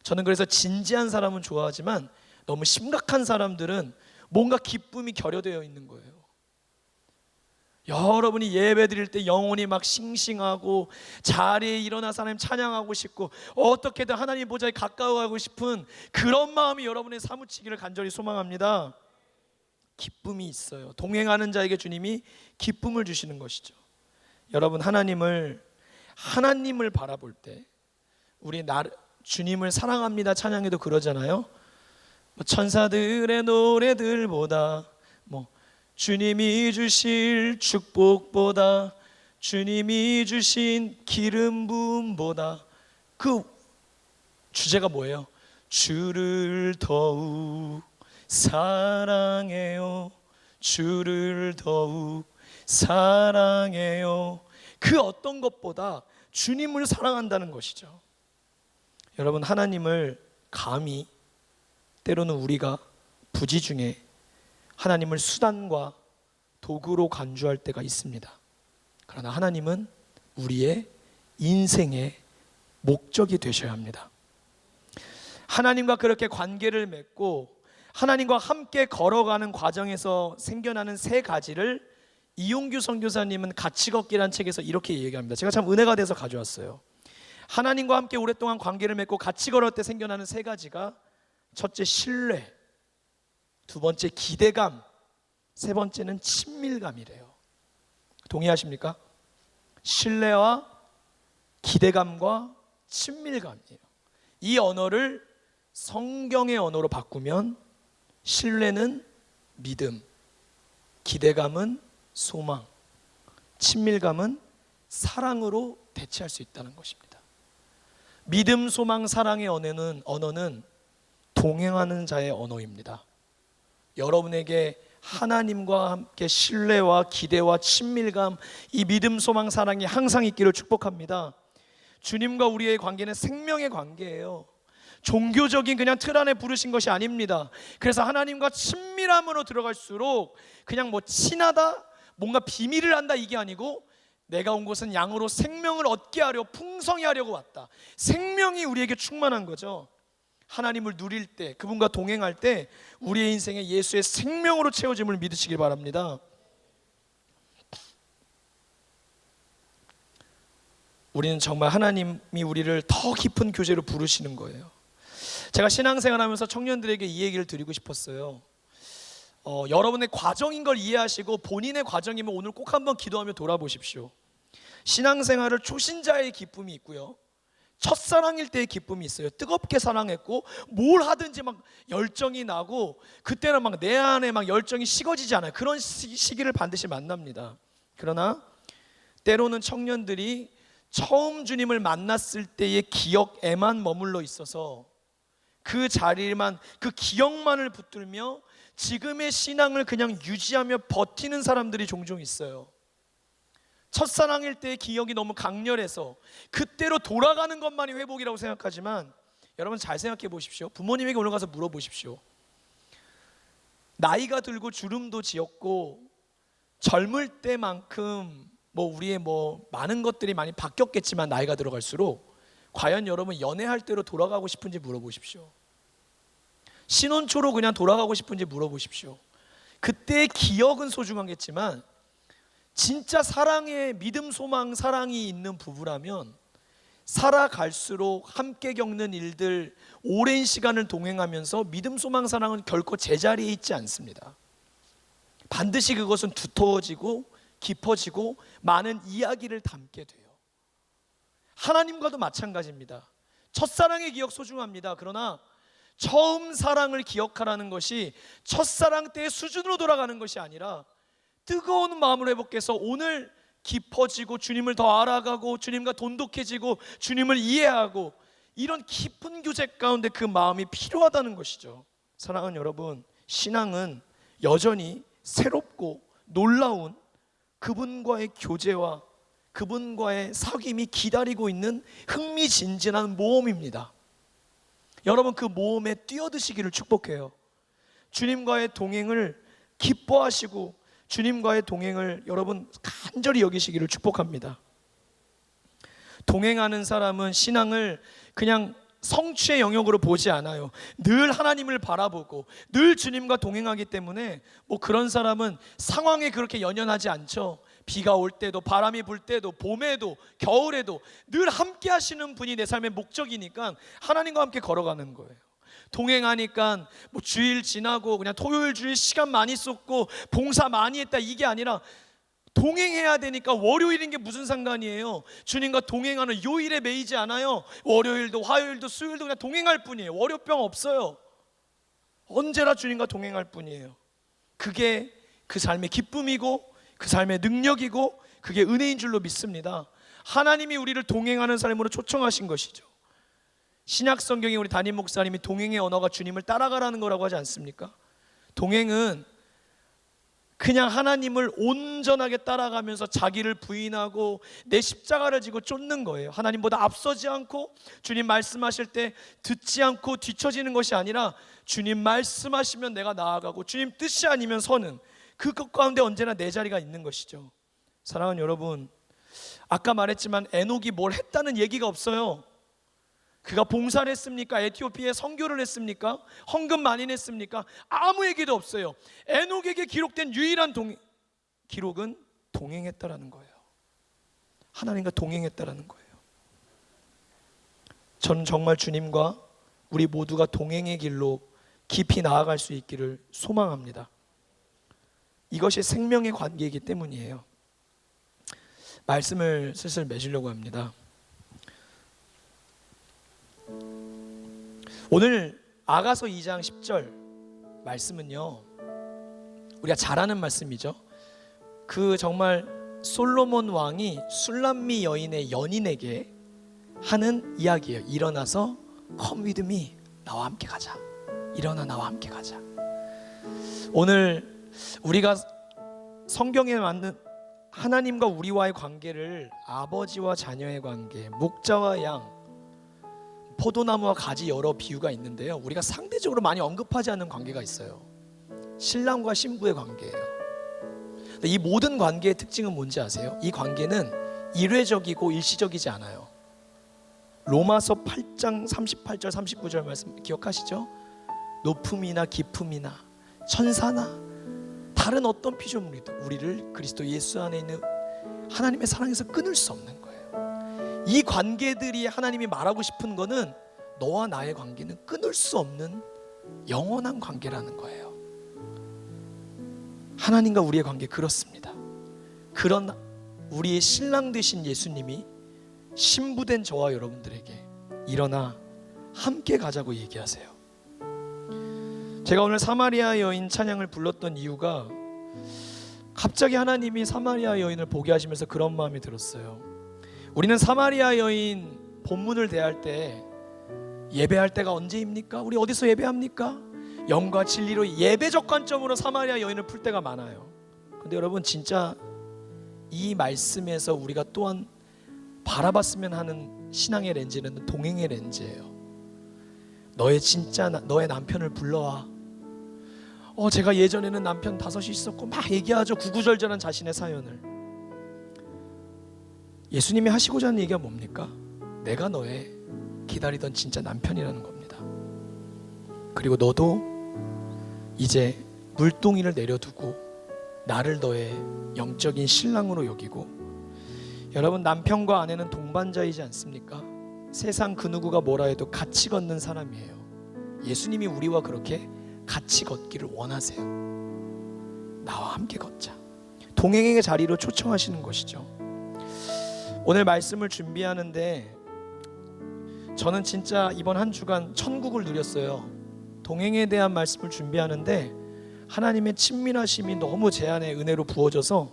저는 그래서 진지한 사람은 좋아하지만 너무 심각한 사람들은 뭔가 기쁨이 결여되어 있는 거예요. 여러분이 예배 드릴 때 영혼이 막 싱싱하고 자리에 일어나서 하나님 찬양하고 싶고 어떻게든 하나님 보좌에 가까워가고 싶은 그런 마음이 여러분의 사무치기를 간절히 소망합니다. 기쁨이 있어요. 동행하는 자에게 주님이 기쁨을 주시는 것이죠. 여러분, 하나님을 바라볼 때 우리 주님을 사랑합니다 찬양에도 그러잖아요. 천사들의 노래들보다 주님이 주실 축복보다 주님이 주신 기름 부음보다, 그 주제가 뭐예요? 주를 더욱 사랑해요. 주를 더욱 사랑해요. 그 어떤 것보다 주님을 사랑한다는 것이죠. 여러분, 하나님을 감히 때로는 우리가 부지 중에 하나님을 수단과 도구로 간주할 때가 있습니다. 그러나 하나님은 우리의 인생의 목적이 되셔야 합니다. 하나님과 그렇게 관계를 맺고 하나님과 함께 걸어가는 과정에서 생겨나는 세 가지를 이용규 선교사님은 같이 걷기라는 책에서 이렇게 얘기합니다. 제가 참 은혜가 돼서 가져왔어요. 하나님과 함께 오랫동안 관계를 맺고 같이 걸을 때 생겨나는 세 가지가, 첫째 신뢰, 두 번째 기대감, 세 번째는 친밀감이래요. 동의하십니까? 신뢰와 기대감과 친밀감이에요. 이 언어를 성경의 언어로 바꾸면 신뢰는 믿음, 기대감은 소망, 친밀감은 사랑으로 대체할 수 있다는 것입니다. 믿음, 소망, 사랑의 언어는 동행하는 자의 언어입니다. 여러분에게 하나님과 함께 신뢰와 기대와 친밀감, 이 믿음, 소망, 사랑이 항상 있기를 축복합니다. 주님과 우리의 관계는 생명의 관계예요. 종교적인 그냥 틀 안에 부르신 것이 아닙니다. 그래서 하나님과 친밀함으로 들어갈수록 그냥 친하다, 뭔가 비밀을 한다, 이게 아니고 내가 온 곳은 양으로 생명을 얻게 하려 풍성히 하려고 왔다. 생명이 우리에게 충만한 거죠. 하나님을 누릴 때, 그분과 동행할 때 우리의 인생에 예수의 생명으로 채워짐을 믿으시길 바랍니다. 우리는 정말 하나님이 우리를 더 깊은 교제로 부르시는 거예요. 제가 신앙생활하면서 청년들에게 이 얘기를 드리고 싶었어요. 여러분의 과정인 걸 이해하시고 본인의 과정이면 오늘 꼭 한번 기도하며 돌아보십시오. 신앙생활을 초신자의 기쁨이 있고요, 첫사랑일 때의 기쁨이 있어요. 뜨겁게 사랑했고 뭘 하든지 막 열정이 나고, 그때는 막 내 안에 막 열정이 식어지지 않아요. 그런 시기를 반드시 만납니다. 그러나 때로는 청년들이 처음 주님을 만났을 때의 기억에만 머물러 있어서 그 자리만, 그 기억만을 붙들며 지금의 신앙을 그냥 유지하며 버티는 사람들이 종종 있어요. 첫사랑일 때의 기억이 너무 강렬해서 그때로 돌아가는 것만이 회복이라고 생각하지만, 여러분 잘 생각해 보십시오. 부모님에게 오늘 가서 물어보십시오. 나이가 들고 주름도 지었고 젊을 때만큼 우리의 많은 것들이 많이 바뀌었겠지만, 나이가 들어갈수록 과연 여러분 연애할 때로 돌아가고 싶은지 물어보십시오. 신혼초로 그냥 돌아가고 싶은지 물어보십시오. 그때의 기억은 소중하겠지만 진짜 사랑의 믿음, 소망, 사랑이 있는 부부라면 살아갈수록 함께 겪는 일들, 오랜 시간을 동행하면서 믿음, 소망, 사랑은 결코 제자리에 있지 않습니다. 반드시 그것은 두터워지고 깊어지고 많은 이야기를 담게 돼요. 하나님과도 마찬가지입니다. 첫사랑의 기억 소중합니다. 그러나 처음 사랑을 기억하라는 것이 첫사랑 때의 수준으로 돌아가는 것이 아니라 뜨거운 마음으로 회복해서 오늘 깊어지고 주님을 더 알아가고 주님과 돈독해지고 주님을 이해하고, 이런 깊은 교제 가운데 그 마음이 필요하다는 것이죠. 사랑하는 여러분, 신앙은 여전히 새롭고 놀라운 그분과의 교제와 그분과의 사귐이 기다리고 있는 흥미진진한 모험입니다. 여러분, 그 모험에 뛰어드시기를 축복해요. 주님과의 동행을 기뻐하시고 주님과의 동행을 여러분 간절히 여기시기를 축복합니다. 동행하는 사람은 신앙을 그냥 성취의 영역으로 보지 않아요. 늘 하나님을 바라보고 늘 주님과 동행하기 때문에 그런 사람은 상황에 그렇게 연연하지 않죠. 비가 올 때도, 바람이 불 때도, 봄에도, 겨울에도 늘 함께 하시는 분이 내 삶의 목적이니까 하나님과 함께 걸어가는 거예요. 동행하니까 뭐 주일 지나고 그냥 토요일 주일 시간 많이 썼고 봉사 많이 했다, 이게 아니라 동행해야 되니까 월요일인 게 무슨 상관이에요. 주님과 동행하는 요일에 매이지 않아요. 월요일도 화요일도 수요일도 그냥 동행할 뿐이에요. 월요병 없어요. 언제나 주님과 동행할 뿐이에요. 그게 그 삶의 기쁨이고 그 삶의 능력이고 그게 은혜인 줄로 믿습니다. 하나님이 우리를 동행하는 삶으로 초청하신 것이죠. 신약 성경에 우리 담임 목사님이 동행의 언어가 주님을 따라가라는 거라고 하지 않습니까? 동행은 그냥 하나님을 온전하게 따라가면서 자기를 부인하고 내 십자가를 지고 쫓는 거예요. 하나님보다 앞서지 않고 주님 말씀하실 때 듣지 않고 뒤처지는 것이 아니라 주님 말씀하시면 내가 나아가고 주님 뜻이 아니면 서는 그것 가운데 언제나 내 자리가 있는 것이죠. 사랑하는 여러분, 아까 말했지만 에녹이 뭘 했다는 얘기가 없어요. 그가 봉사를 했습니까? 에티오피아에 선교를 했습니까? 헌금 많이 냈습니까? 아무 얘기도 없어요. 에녹에게 기록된 유일한 기록은 동행했다라는 거예요. 하나님과 동행했다라는 거예요. 저는 정말 주님과 우리 모두가 동행의 길로 깊이 나아갈 수 있기를 소망합니다. 이것이 생명의 관계이기 때문이에요. 말씀을 슬슬 맺으려고 합니다. 오늘 아가서 2장 10절 말씀은요, 우리가 잘 아는 말씀이죠. 그 정말 솔로몬 왕이 술람미 여인의 연인에게 하는 이야기예요. 일어나서 come with me, 나와 함께 가자. 일어나 나와 함께 가자. 오늘 우리가 성경에 맞는 하나님과 우리와의 관계를 아버지와 자녀의 관계, 목자와 양, 포도나무와 가지 여러 비유가 있는데요, 우리가 상대적으로 많이 언급하지 않는 관계가 있어요. 신랑과 신부의 관계예요. 이 모든 관계의 특징은 뭔지 아세요? 이 관계는 일회적이고 일시적이지 않아요. 로마서 8장 38절 39절 말씀 기억하시죠? 높음이나 깊음이나 천사나 다른 어떤 피조물이도 우리를 그리스도 예수 안에 있는 하나님의 사랑에서 끊을 수 없는 거예요. 이 관계들이 하나님이 말하고 싶은 거는 너와 나의 관계는 끊을 수 없는 영원한 관계라는 거예요. 하나님과 우리의 관계 그렇습니다. 그런 우리의 신랑 되신 예수님이 신부된 저와 여러분들에게 일어나 함께 가자고 얘기하세요. 제가 오늘 사마리아 여인 찬양을 불렀던 이유가 갑자기 하나님이 사마리아 여인을 보게 하시면서 그런 마음이 들었어요. 우리는 사마리아 여인 본문을 대할 때 예배할 때가 언제입니까? 우리 어디서 예배합니까? 영과 진리로 예배적 관점으로 사마리아 여인을 풀 때가 많아요. 근데 여러분, 진짜 이 말씀에서 우리가 또한 바라봤으면 하는 신앙의 렌즈는 동행의 렌즈예요. 너의 남편을 불러와. 제가 예전에는 남편 5이 있었고 막 얘기하죠. 구구절절한 자신의 사연을. 예수님이 하시고자 하는 얘기가 뭡니까? 내가 너의 기다리던 진짜 남편이라는 겁니다. 그리고 너도 이제 물동이를 내려두고 나를 너의 영적인 신랑으로 여기고, 여러분, 남편과 아내는 동반자이지 않습니까? 세상 그 누구가 뭐라 해도 같이 걷는 사람이에요. 예수님이 우리와 그렇게 같이 걷기를 원하세요. 나와 함께 걷자. 동행의 자리로 초청하시는 것이죠. 오늘 말씀을 준비하는데 저는 진짜 이번 한 주간 천국을 누렸어요. 동행에 대한 말씀을 준비하는데 하나님의 친밀하심이 너무 제 안에 은혜로 부어져서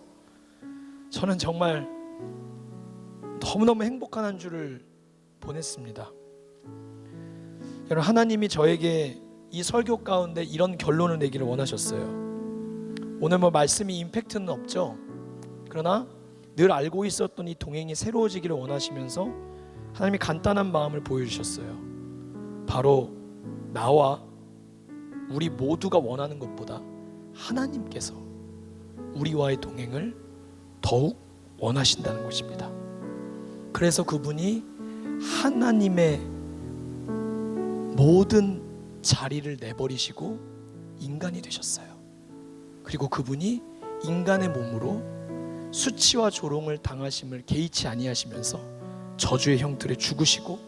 저는 정말 너무너무 행복한 한 주를 보냈습니다. 여러분, 하나님이 저에게 이 설교 가운데 이런 결론을 내기를 원하셨어요. 오늘 뭐 말씀이 임팩트는 없죠. 그러나 늘 알고 있었던 이 동행이 새로워지기를 원하시면서 하나님이 간단한 마음을 보여주셨어요. 바로 나와 우리 모두가 원하는 것보다 하나님께서 우리와의 동행을 더욱 원하신다는 것입니다. 그래서 그분이 하나님의 모든 자리를 내버리시고 인간이 되셨어요. 그리고 그분이 인간의 몸으로 수치와 조롱을 당하심을 개의치 아니하시면서 저주의 형틀에 죽으시고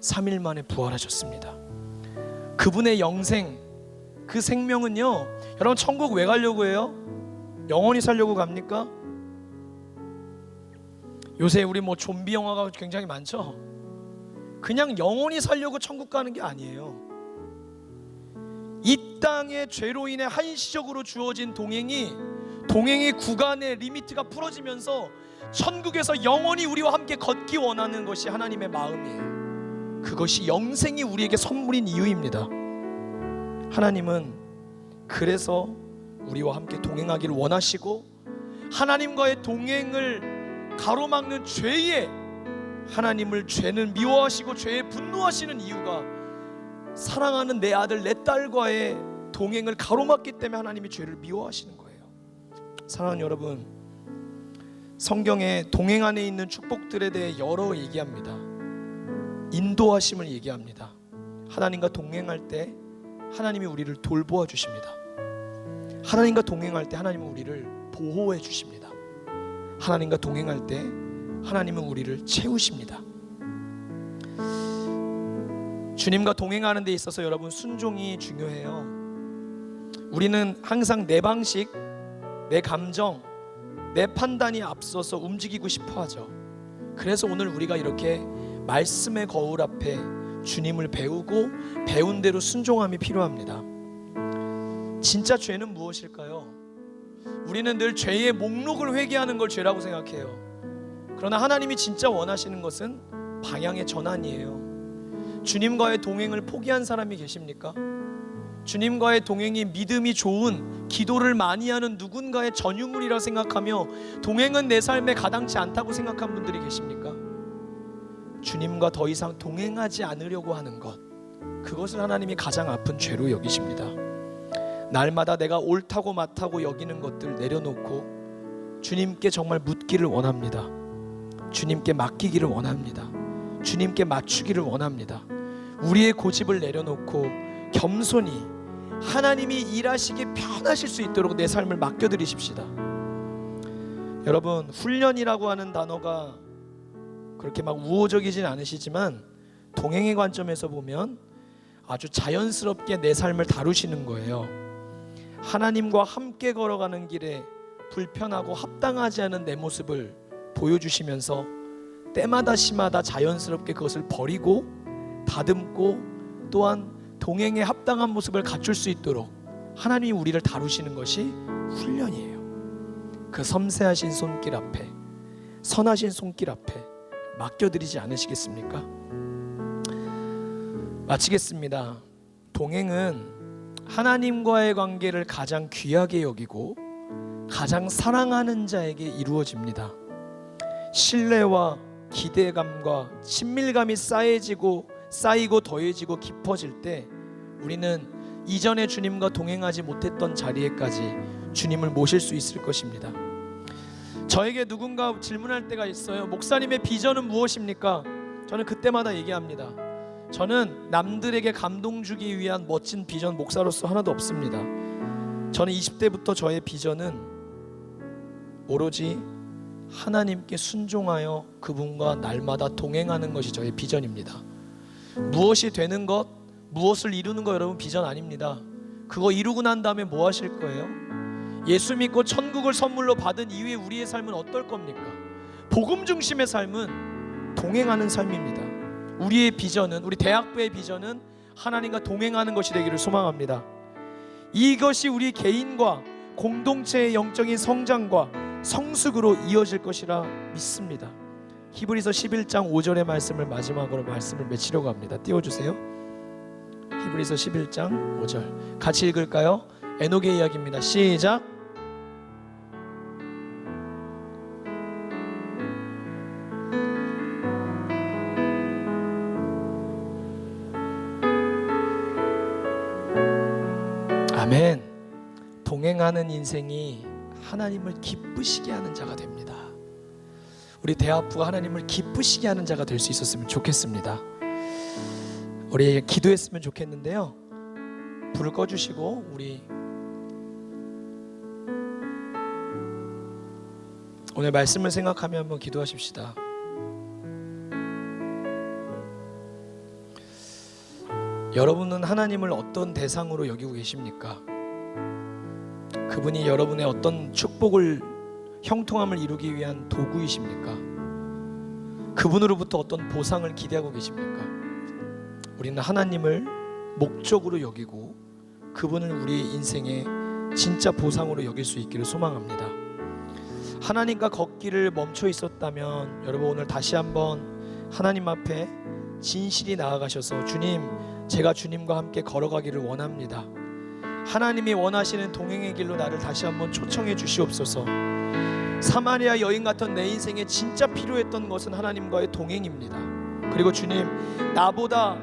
3일 만에 부활하셨습니다. 그분의 영생, 그 생명은요, 여러분 천국 왜 가려고 해요? 영원히 살려고 갑니까? 요새 우리 뭐 좀비 영화가 굉장히 많죠? 그냥 영원히 살려고 천국 가는 게 아니에요. 이 땅의 죄로 인해 한시적으로 주어진 동행의 구간의 리미트가 풀어지면서 천국에서 영원히 우리와 함께 걷기 원하는 것이 하나님의 마음이에요. 그것이 영생이 우리에게 선물인 이유입니다. 하나님은 그래서 우리와 함께 동행하기를 원하시고, 하나님과의 동행을 가로막는 죄에 하나님을 죄는 미워하시고 죄에 분노하시는 이유가 사랑하는 내 아들 내 딸과의 동행을 가로막기 때문에 하나님이 죄를 미워하시는 거예요. 사랑하는 여러분, 성경에 동행 안에 있는 축복들에 대해 여러 얘기합니다. 인도하심을 얘기합니다. 하나님과 동행할 때 하나님이 우리를 돌보아 주십니다. 하나님과 동행할 때 하나님은 우리를 보호해 주십니다. 하나님과 동행할 때 하나님은 우리를 채우십니다. 주님과 동행하는 데 있어서 여러분 순종이 중요해요. 우리는 항상 내 방식, 내 감정, 내 판단이 앞서서 움직이고 싶어 하죠. 그래서 오늘 우리가 이렇게 말씀의 거울 앞에 주님을 배우고 배운 대로 순종함이 필요합니다. 진짜 죄는 무엇일까요? 우리는 늘 죄의 목록을 회개하는 걸 죄라고 생각해요. 그러나 하나님이 진짜 원하시는 것은 방향의 전환이에요. 주님과의 동행을 포기한 사람이 계십니까? 주님과의 동행이 믿음이 좋은, 기도를 많이 하는 누군가의 전유물이라 생각하며 동행은 내 삶에 가당치 않다고 생각한 분들이 계십니까? 주님과 더 이상 동행하지 않으려고 하는 것, 그것을 하나님이 가장 아픈 죄로 여기십니다. 날마다 내가 옳다고 맞다고 여기는 것들 내려놓고 주님께 정말 묻기를 원합니다. 주님께 맡기기를 원합니다. 주님께 맞추기를 원합니다. 우리의 고집을 내려놓고 겸손히 하나님이 일하시기 편하실 수 있도록 내 삶을 맡겨드리십시다. 여러분, 훈련이라고 하는 단어가 그렇게 막 우호적이진 않으시지만 동행의 관점에서 보면 아주 자연스럽게 내 삶을 다루시는 거예요. 하나님과 함께 걸어가는 길에 불편하고 합당하지 않은 내 모습을 보여주시면서 때마다 시마다 자연스럽게 그것을 버리고 다듬고 또한 동행에 합당한 모습을 갖출 수 있도록 하나님이 우리를 다루시는 것이 훈련이에요. 그 섬세하신 손길 앞에, 선하신 손길 앞에 맡겨드리지 않으시겠습니까? 마치겠습니다. 동행은 하나님과의 관계를 가장 귀하게 여기고 가장 사랑하는 자에게 이루어집니다. 신뢰와 기대감과 친밀감이 쌓이고 더해지고 깊어질 때 우리는 이전에 주님과 동행하지 못했던 자리에까지 주님을 모실 수 있을 것입니다. 저에게 누군가 질문할 때가 있어요. 목사님의 비전은 무엇입니까? 저는 그때마다 얘기합니다. 저는 남들에게 감동 주기 위한 멋진 비전 목사로서 하나도 없습니다. 저는 20대부터 저의 비전은 오로지 하나님께 순종하여 그분과 날마다 동행하는 것이 저의 비전입니다. 무엇이 되는 것, 무엇을 이루는 것 여러분 비전 아닙니다. 그거 이루고 난 다음에 뭐 하실 거예요? 예수 믿고 천국을 선물로 받은 이후에 우리의 삶은 어떨 겁니까? 복음 중심의 삶은 동행하는 삶입니다. 우리의 비전은, 우리 대학부의 비전은 하나님과 동행하는 것이 되기를 소망합니다. 이것이 우리 개인과 공동체의 영적인 성장과 성숙으로 이어질 것이라 믿습니다. 히브리서 11장 5절의 말씀을 마지막으로 말씀을 맺히려고 합니다. 띄워주세요. 히브리서 11장 5절 같이 읽을까요? 에녹의 이야기입니다. 시작. 아멘. 동행하는 인생이 하나님을 기쁘시게 하는 자가 됩니다. 우리 대학부가 하나님을 기쁘시게 하는 자가 될 수 있었으면 좋겠습니다. 우리 기도했으면 좋겠는데요. 불을 꺼주시고 우리 오늘 말씀을 생각하며 한번 기도하십시다. 여러분은 하나님을 어떤 대상으로 여기고 계십니까? 그분이 여러분의 어떤 축복을, 형통함을 이루기 위한 도구이십니까? 그분으로부터 어떤 보상을 기대하고 계십니까? 우리는 하나님을 목적으로 여기고 그분을 우리의 인생의 진짜 보상으로 여길 수 있기를 소망합니다. 하나님과 걷기를 멈춰 있었다면 여러분 오늘 다시 한번 하나님 앞에 진실이 나아가셔서 주님, 제가 주님과 함께 걸어가기를 원합니다. 하나님이 원하시는 동행의 길로 나를 다시 한번 초청해 주시옵소서. 사마리아 여인 같은 내 인생에 진짜 필요했던 것은 하나님과의 동행입니다. 그리고 주님, 나보다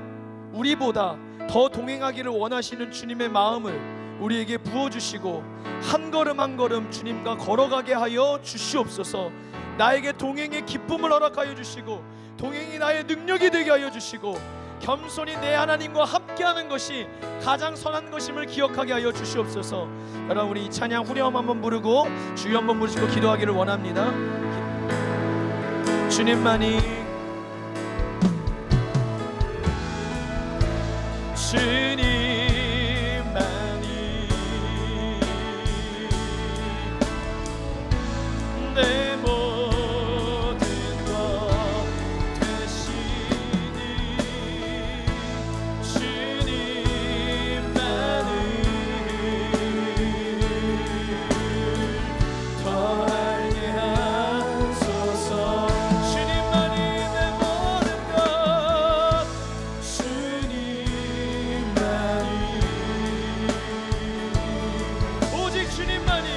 우리보다 더 동행하기를 원하시는 주님의 마음을 우리에게 부어주시고 한 걸음 한 걸음 주님과 걸어가게 하여 주시옵소서. 나에게 동행의 기쁨을 허락하여 주시고 동행이 나의 능력이 되게 하여 주시고 겸손히 내 하나님과 함께하는 것이 가장 선한 것임을 기억하게 하여 주시옵소서. 여러분 우리 이 찬양 후렴 한번 부르고 주여 한번 부르시고 기도하기를 원합니다. 주님만이 내 모든 것 되시니 주님만을 더 알게 하소서. 주님만이 내 모든 것, 주님만이 오직 주님만이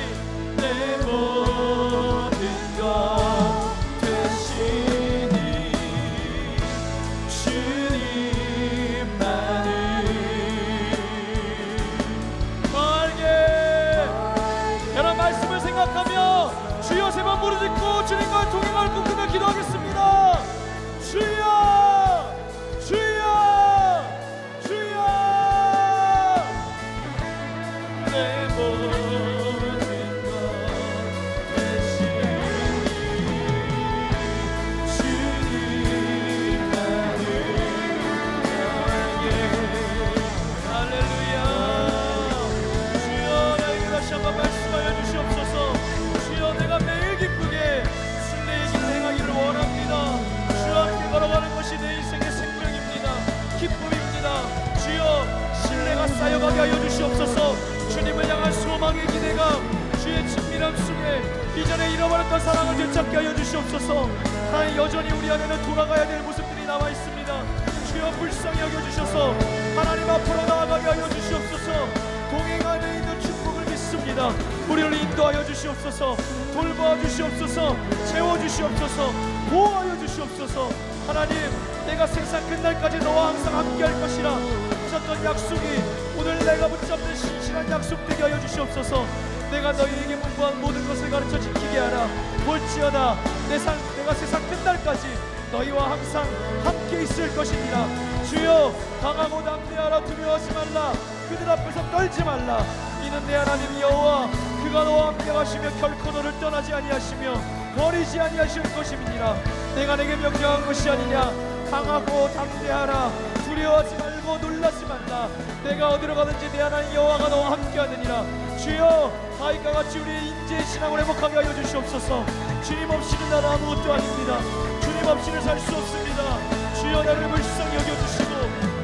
내 모든 것 되시니 주님만을 더 알게. 여러분 말씀을 생각하며 주여 세 번 부르짖고 주님과 동행할 꿈꾸며 기도하겠습니다. 주여 주여 주여 내 모든 것 되시니 주님만을 알게. 할렐루야. 주여 나에게 다시 한번 말씀하여 주시옵소서. 주여 내가 매일 기쁘게 순례의 길을 행하기를 원합니다. 주와 함께 걸어가는 것이 내 인생의 생명입니다. 기쁨입니다. 주여 신뢰가 쌓여가게 하여 주시옵소서. 주님을 향한 소망의 기대가 주의 친밀함 속에 이전에 잃어버렸던 사랑을 되찾게 하여 주시옵소서. 하나님 여전히 우리 안에는 돌아가야 될 모습들이 남아 있습니다. 주여 불쌍히 여겨주셔서 하나님 앞으로 나아가게 하여 주시옵소서. 동행 안에 있는 축복을 믿습니다. 우리를 인도하여 주시옵소서. 돌보아 주시옵소서. 채워주시옵소서. 보호하여 주시옵소서. 하나님 내가 세상 끝날까지 너와 항상 함께할 것이라 하셨던 약속이 오늘 내가 붙잡는 신실한 약속 되게 하여 주시옵소서. 내가 너희에게 문구한 모든 것을 가르쳐 지키게 하라. 볼지어다 내가 세상 끝날까지 너희와 항상 함께 있을 것이니라. 주여 강하고 담대하라. 두려워하지 말라. 그들 앞에서 떨지 말라. 이는 내 하나님 여호와 그가 너와 함께 가시며 결코 너를 떠나지 아니하시며 버리지 아니하실 것임이니라. 내가 내게 명령한 것이 아니냐. 강하고 담대하라. 두려워하지 말고 놀라지 말라. 내가 어디로 가든지 내 하나님 여호와가 너와 함께하느니라. 주여 다윗과 같이 우리의 인재의 신앙을 회복하게 하여 주시옵소서. 주님 없이는 나는 아무것도 아닙니다. 주님 없이는 살 수 없습니다. 주여 나를 불쌍히 여겨주시고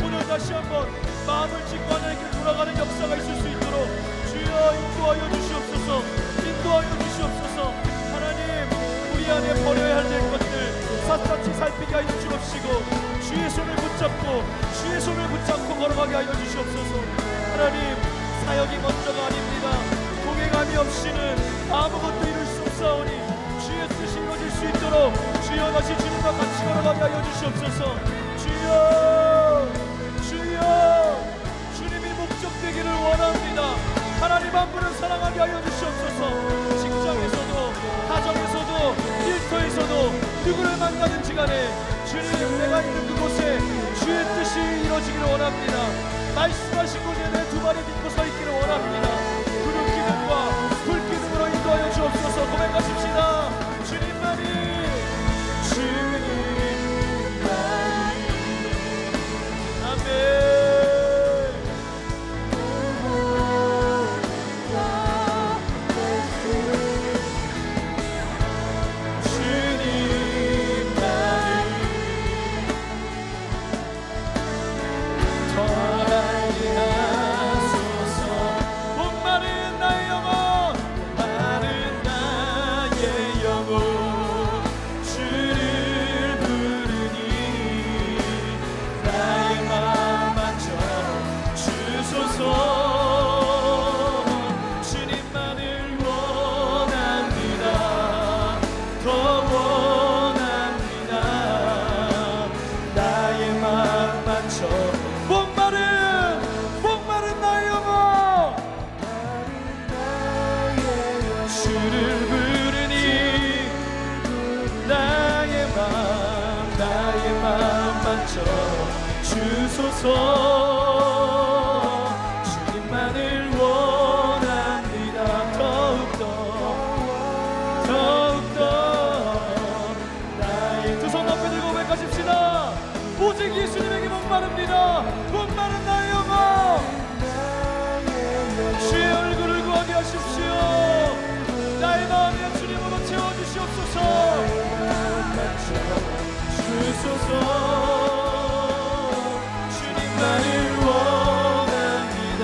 오늘 다시 한번 마음을 짓고 하나님께 돌아가는 역사가 있을 수 있도록 주여 인도하여 주시옵소서. 인도하여 주시옵소서. 하나님 우리 안에 버려야 할 것들 샅샅이 살피게 하여 주옵시고 주의 손을 붙잡고 걸어가게 하여 주시옵소서. 하나님 사역이 먼저가 아닙니다. 동행함이 없이는 아무것도 이룰 수 없사오니 주의 뜻이 이루어질 수 있도록 주여 다시 주님과 같이 걸어가게 하여 주시옵소서. 주여 주님이 목적 되기를 원합니다. 하나님 한 분을 사랑하게 하여 주시옵소서. 직장에서도 가정에서도 일터에서도 누구를 만나든지 간에 주님 내가 있는 그곳에 주의 뜻이 이루어지기를 원합니다. 말씀하신 곳에 내 두 발을 딛고 서 있기를 원합니다. 구름 기둥과 불 기둥으로 인도하여 주옵소서. 고백하십시다. 주를 부르니 나의 맘 만져 주소서. 주님만을 원합니다. 더욱더 나의 두 손 높이 들고 고백하십시다. 오직 예수님에게 목마릅니다. 목마른 나의 영혼, 주의 얼굴을 구하게 하십시오. 나의 마음에 주님으로 채워주시옵소서. 주소서. 주님만을 원합니다.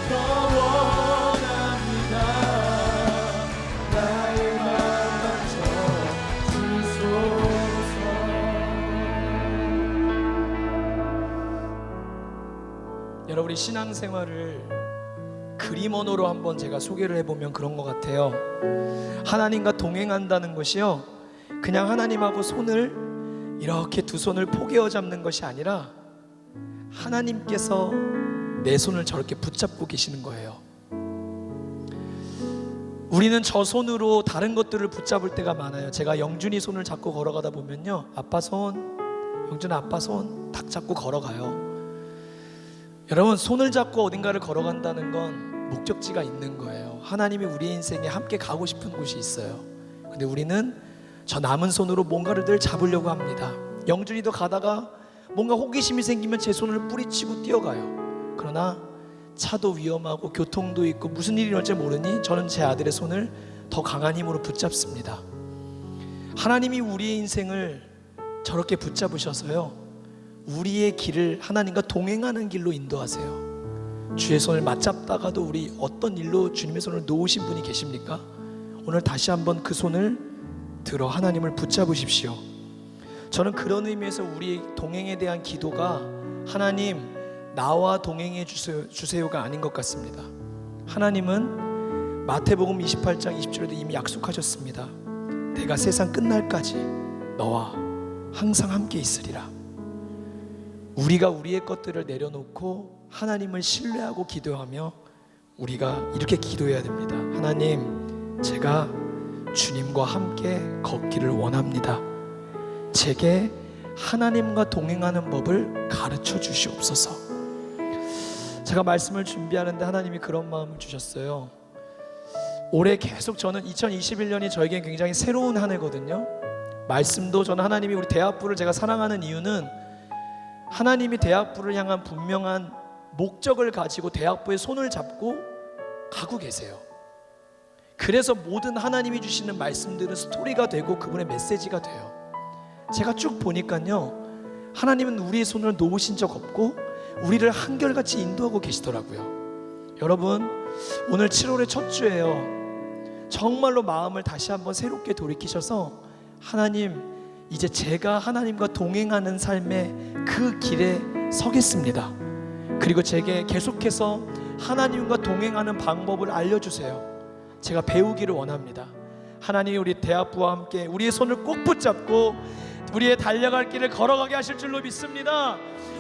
더 원합니다. 나의 마음 만져 주소서. 여러분, 우리 신앙생활을 그림 언어로 한번 제가 소개를 해보면 그런 것 같아요. 하나님과 동행한다는 것이요, 그냥 하나님하고 손을 이렇게 두 손을 포개어 잡는 것이 아니라 하나님께서 내 손을 저렇게 붙잡고 계시는 거예요. 우리는 저 손으로 다른 것들을 붙잡을 때가 많아요. 제가 영준이 손을 잡고 걸어가다 보면요, 아빠 손, 영준아 아빠 손 딱 잡고 걸어가요. 여러분, 손을 잡고 어딘가를 걸어간다는 건 목적지가 있는 거예요. 하나님이 우리 인생에 함께 가고 싶은 곳이 있어요. 근데 우리는 저 남은 손으로 뭔가를 늘 잡으려고 합니다. 영준이도 가다가 뭔가 호기심이 생기면 제 손을 뿌리치고 뛰어가요. 그러나 차도 위험하고 교통도 있고 무슨 일이 일어날지 모르니 저는 제 아들의 손을 더 강한 힘으로 붙잡습니다. 하나님이 우리의 인생을 저렇게 붙잡으셔서요, 우리의 길을 하나님과 동행하는 길로 인도하세요. 주의 손을 맞잡다가도 우리 어떤 일로 주님의 손을 놓으신 분이 계십니까? 오늘 다시 한번 그 손을 들어 하나님을 붙잡으십시오. 저는 그런 의미에서 우리 동행에 대한 기도가 하나님 나와 동행해 주세요가 아닌 것 같습니다. 하나님은 마태복음 28장 20절에도 이미 약속하셨습니다. 내가 세상 끝날까지 너와 항상 함께 있으리라. 우리가 우리의 것들을 내려놓고 하나님을 신뢰하고 기도하며 우리가 이렇게 기도해야 됩니다. 하나님, 제가 주님과 함께 걷기를 원합니다. 제게 하나님과 동행하는 법을 가르쳐 주시옵소서. 제가 말씀을 준비하는데 하나님이 그런 마음을 주셨어요. 올해 계속 저는 2021년이 저에겐 굉장히 새로운 한 해거든요. 말씀도 저는 하나님이 우리 대학부를 제가 사랑하는 이유는 하나님이 대학부를 향한 분명한 목적을 가지고 대학부의 손을 잡고 가고 계세요. 그래서 모든 하나님이 주시는 말씀들은 스토리가 되고 그분의 메시지가 돼요. 제가 쭉 보니까요, 하나님은 우리의 손을 놓으신 적 없고 우리를 한결같이 인도하고 계시더라고요. 여러분, 오늘 7월의 첫 주예요. 정말로 마음을 다시 한번 새롭게 돌이키셔서 하나님, 이제 제가 하나님과 동행하는 삶의 그 길에 서겠습니다. 그리고 제게 계속해서 하나님과 동행하는 방법을 알려주세요. 제가 배우기를 원합니다. 하나님이 우리 대학부와 함께 우리의 손을 꼭 붙잡고 우리의 달려갈 길을 걸어가게 하실 줄로 믿습니다.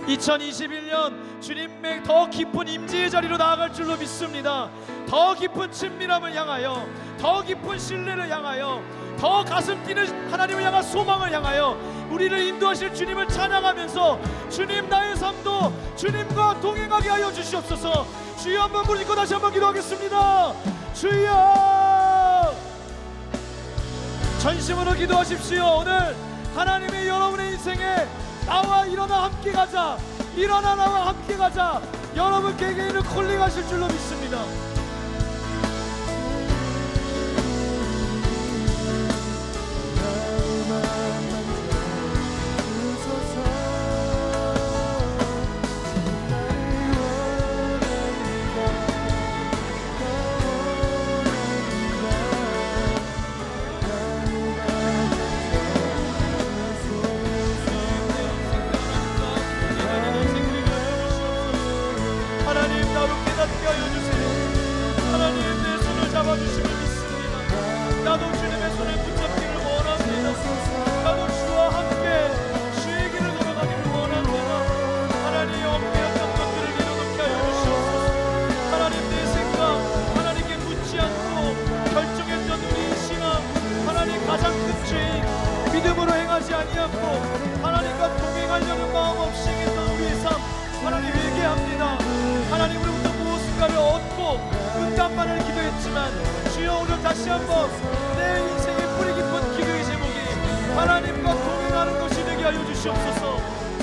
2021년 주님의 더 깊은 임재의 자리로 나아갈 줄로 믿습니다. 더 깊은 친밀함을 향하여, 더 깊은 신뢰를 향하여, 더 가슴 뛰는 하나님을 향한 소망을 향하여 우리를 인도하실 주님을 찬양하면서 주님, 나의 삶도 주님과 동행하게 하여 주시옵소서. 주여 한번 부르짖고 다시 한번 기도하겠습니다. 주여, 전심으로 기도하십시오. 오늘 하나님이 여러분의 인생에 나와 일어나 함께 가자, 일어나 나와 함께 가자, 여러분 개개인을 콜링하실 줄로 믿습니다. 하나님, 나로 깨닫게 하여 주세요. 주여 오늘 다시 한번 내 인생의 뿌리 깊은 기도의 제목이 하나님과 동행하는 것이 되게 하여 주시옵소서.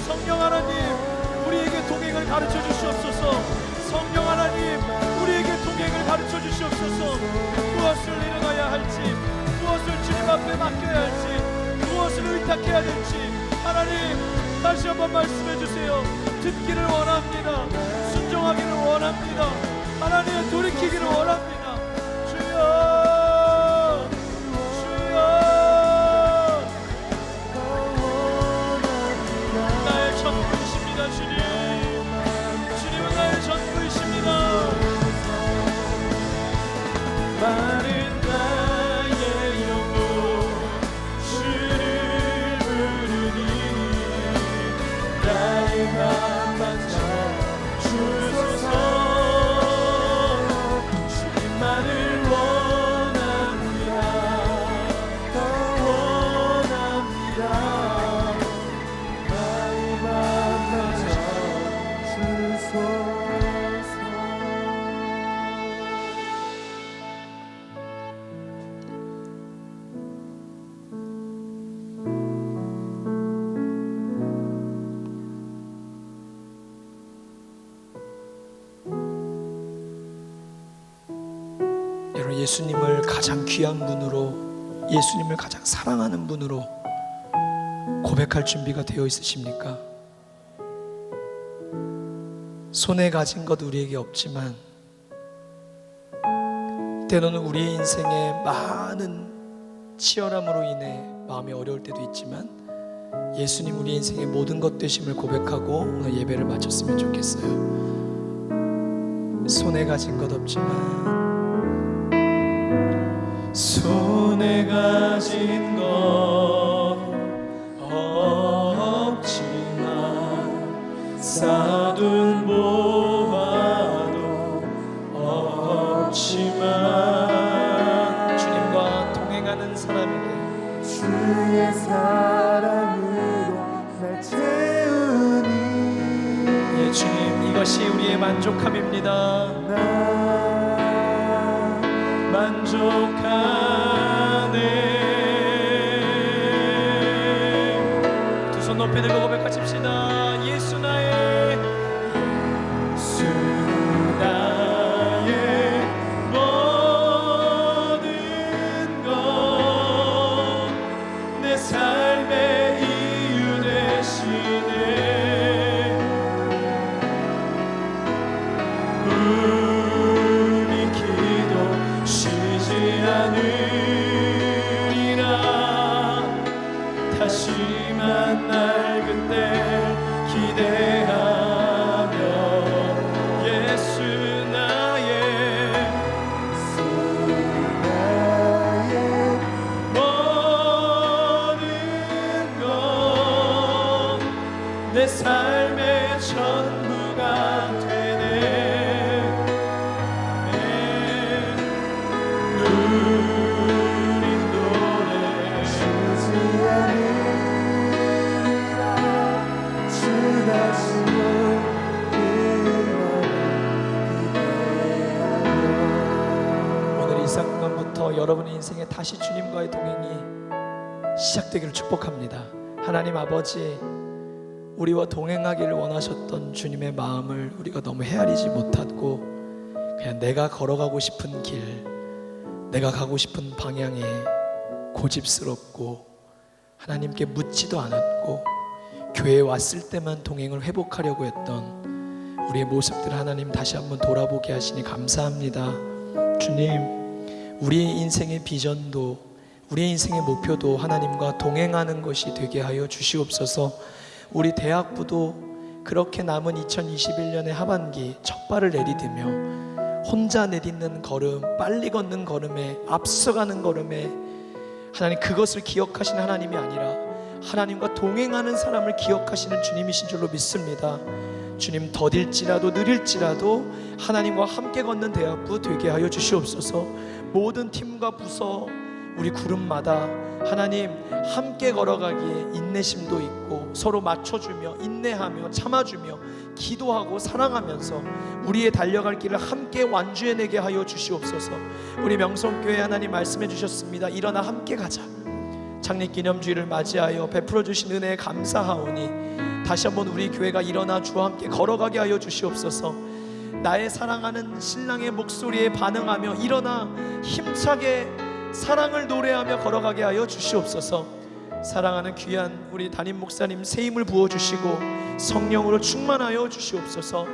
성령 하나님, 우리에게 동행을 가르쳐 주시옵소서. 성령 하나님, 우리에게 동행을 가르쳐 주시옵소서. 무엇을 일어나야 할지, 무엇을 주님 앞에 맡겨야 할지, 무엇을 의탁해야 될지 하나님 다시 한번 말씀해 주세요. 듣기를 원합니다. 순종하기를 원합니다. 하나님 돌이키기를 원합니다. 주여, 주여, 나의 전부이십니다. 주님, 주님은 나의 전부이십니다. 마른 나의 영혼 주를 부르니 나의 맘 만져 주소서. 주님만을 원합니다. 원합니다. 나의 맘 만져 주소서. 여러분, 예수님을 가장 귀한 분으로, 예수님을 가장 사랑하는 분으로 고백할 준비가 되어 있으십니까? 손에 가진 것 우리에게 없지만 때로는 우리의 인생에 많은 치열함으로 인해 마음이 어려울 때도 있지만 예수님 우리 인생의 모든 것 되심을 고백하고 오늘 예배를 마쳤으면 좋겠어요. 손에 가진 것 없지만, 손에 가진 것 없지만 쌓아둔 보화도 없지만 주님과 동행하는 사람에게 주의 사랑으로 날 채우니 예, 주님, 이것이 우리의 만족함입니다. 나 만족하네. 두 손 높이 들고 고백하십시다. 예수 나의, 예수 나의 모든 것, 내 삶의 이유 되시네. 우리 기도 쉬지 않으리라. 다시 만날 그때 기대하며 예수 나의 모든 것, 내 삶의 전부가 되네. 누린 노래 쉬지 않으리라. 주 다시는 기대하며 오늘 이 순간부터 여러분의 인생에 다시 주님과의 동행이 시작되기를 축복합니다. 하나님 아버지, 우리와 동행하기를 원하셨던 주님의 마음을 우리가 너무 헤아리지 못하고 그냥 내가 걸어가고 싶은 길, 내가 가고 싶은 방향에 고집스럽고 하나님께 묻지도 않았고 교회에 왔을 때만 동행을 회복하려고 했던 우리의 모습들을 하나님 다시 한번 돌아보게 하시니 감사합니다. 주님, 우리의 인생의 비전도, 우리의 인생의 목표도 하나님과 동행하는 것이 되게 하여 주시옵소서. 우리 대학부도 그렇게 남은 2021년의 하반기 첫 발을 내디디며 혼자 내딛는 걸음, 빨리 걷는 걸음에, 앞서가는 걸음에 하나님, 그것을 기억하시는 하나님이 아니라 하나님과 동행하는 사람을 기억하시는 주님이신 줄로 믿습니다. 주님, 더딜지라도 느릴지라도 하나님과 함께 걷는 대학부 되게 하여 주시옵소서. 모든 팀과 부서, 우리 구름마다 하나님 함께 걸어가기에 인내심도 있고 서로 맞춰주며 인내하며 참아주며 기도하고 사랑하면서 우리의 달려갈 길을 함께 완주해내게 하여 주시옵소서. 우리 명성교회 하나님 말씀해 주셨습니다. 일어나 함께 가자. 창립기념주일을 맞이하여 베풀어 주신 은혜에 감사하오니 다시 한번 우리 교회가 일어나 주와 함께 걸어가게 하여 주시옵소서. 나의 사랑하는 신랑의 목소리에 반응하며 일어나 힘차게 사랑을 노래하며 걸어가게 하여 주시옵소서. 사랑하는 귀한 우리 담임 목사님 새 힘을 부어주시고 성령으로 충만하여 주시옵소서.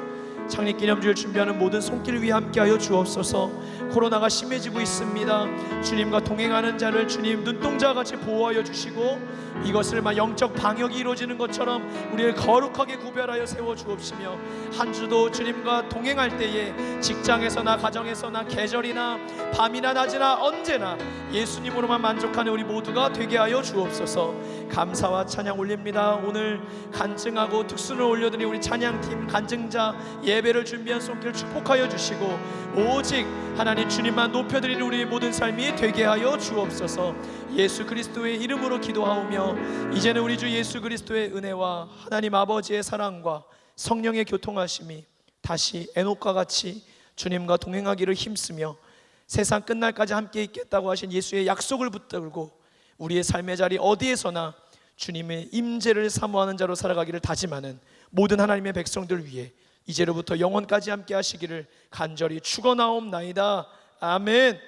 창립기념주일 준비하는 모든 손길 위에 함께하여 주옵소서. 코로나가 심해지고 있습니다. 주님과 동행하는 자를 주님 눈동자같이 보호하여 주시고 이것을 영적 방역이 이루어지는 것처럼 우리를 거룩하게 구별하여 세워 주옵시며 한 주도 주님과 동행할 때에 직장에서나 가정에서나 계절이나 밤이나 낮이나 언제나 예수님으로만 만족하는 우리 모두가 되게 하여 주옵소서. 감사와 찬양 올립니다. 오늘 간증하고 특순을 올려드린 우리 찬양팀 간증자 예배를 준비한 손길 축복하여 주시고 오직 하나님 주님만 높여드리는 우리 모든 삶이 되게 하여 주옵소서. 예수 그리스도의 이름으로 기도하오며 이제는 우리 주 예수 그리스도의 은혜와 하나님 아버지의 사랑과 성령의 교통하심이 다시 에녹과 같이 주님과 동행하기를 힘쓰며 세상 끝날까지 함께 있겠다고 하신 예수의 약속을 붙들고 우리의 삶의 자리 어디에서나 주님의 임재를 사모하는 자로 살아가기를 다짐하는 모든 하나님의 백성들 위해 이제로부터 영원까지 함께 하시기를 간절히 축원하옵나이다. 아멘.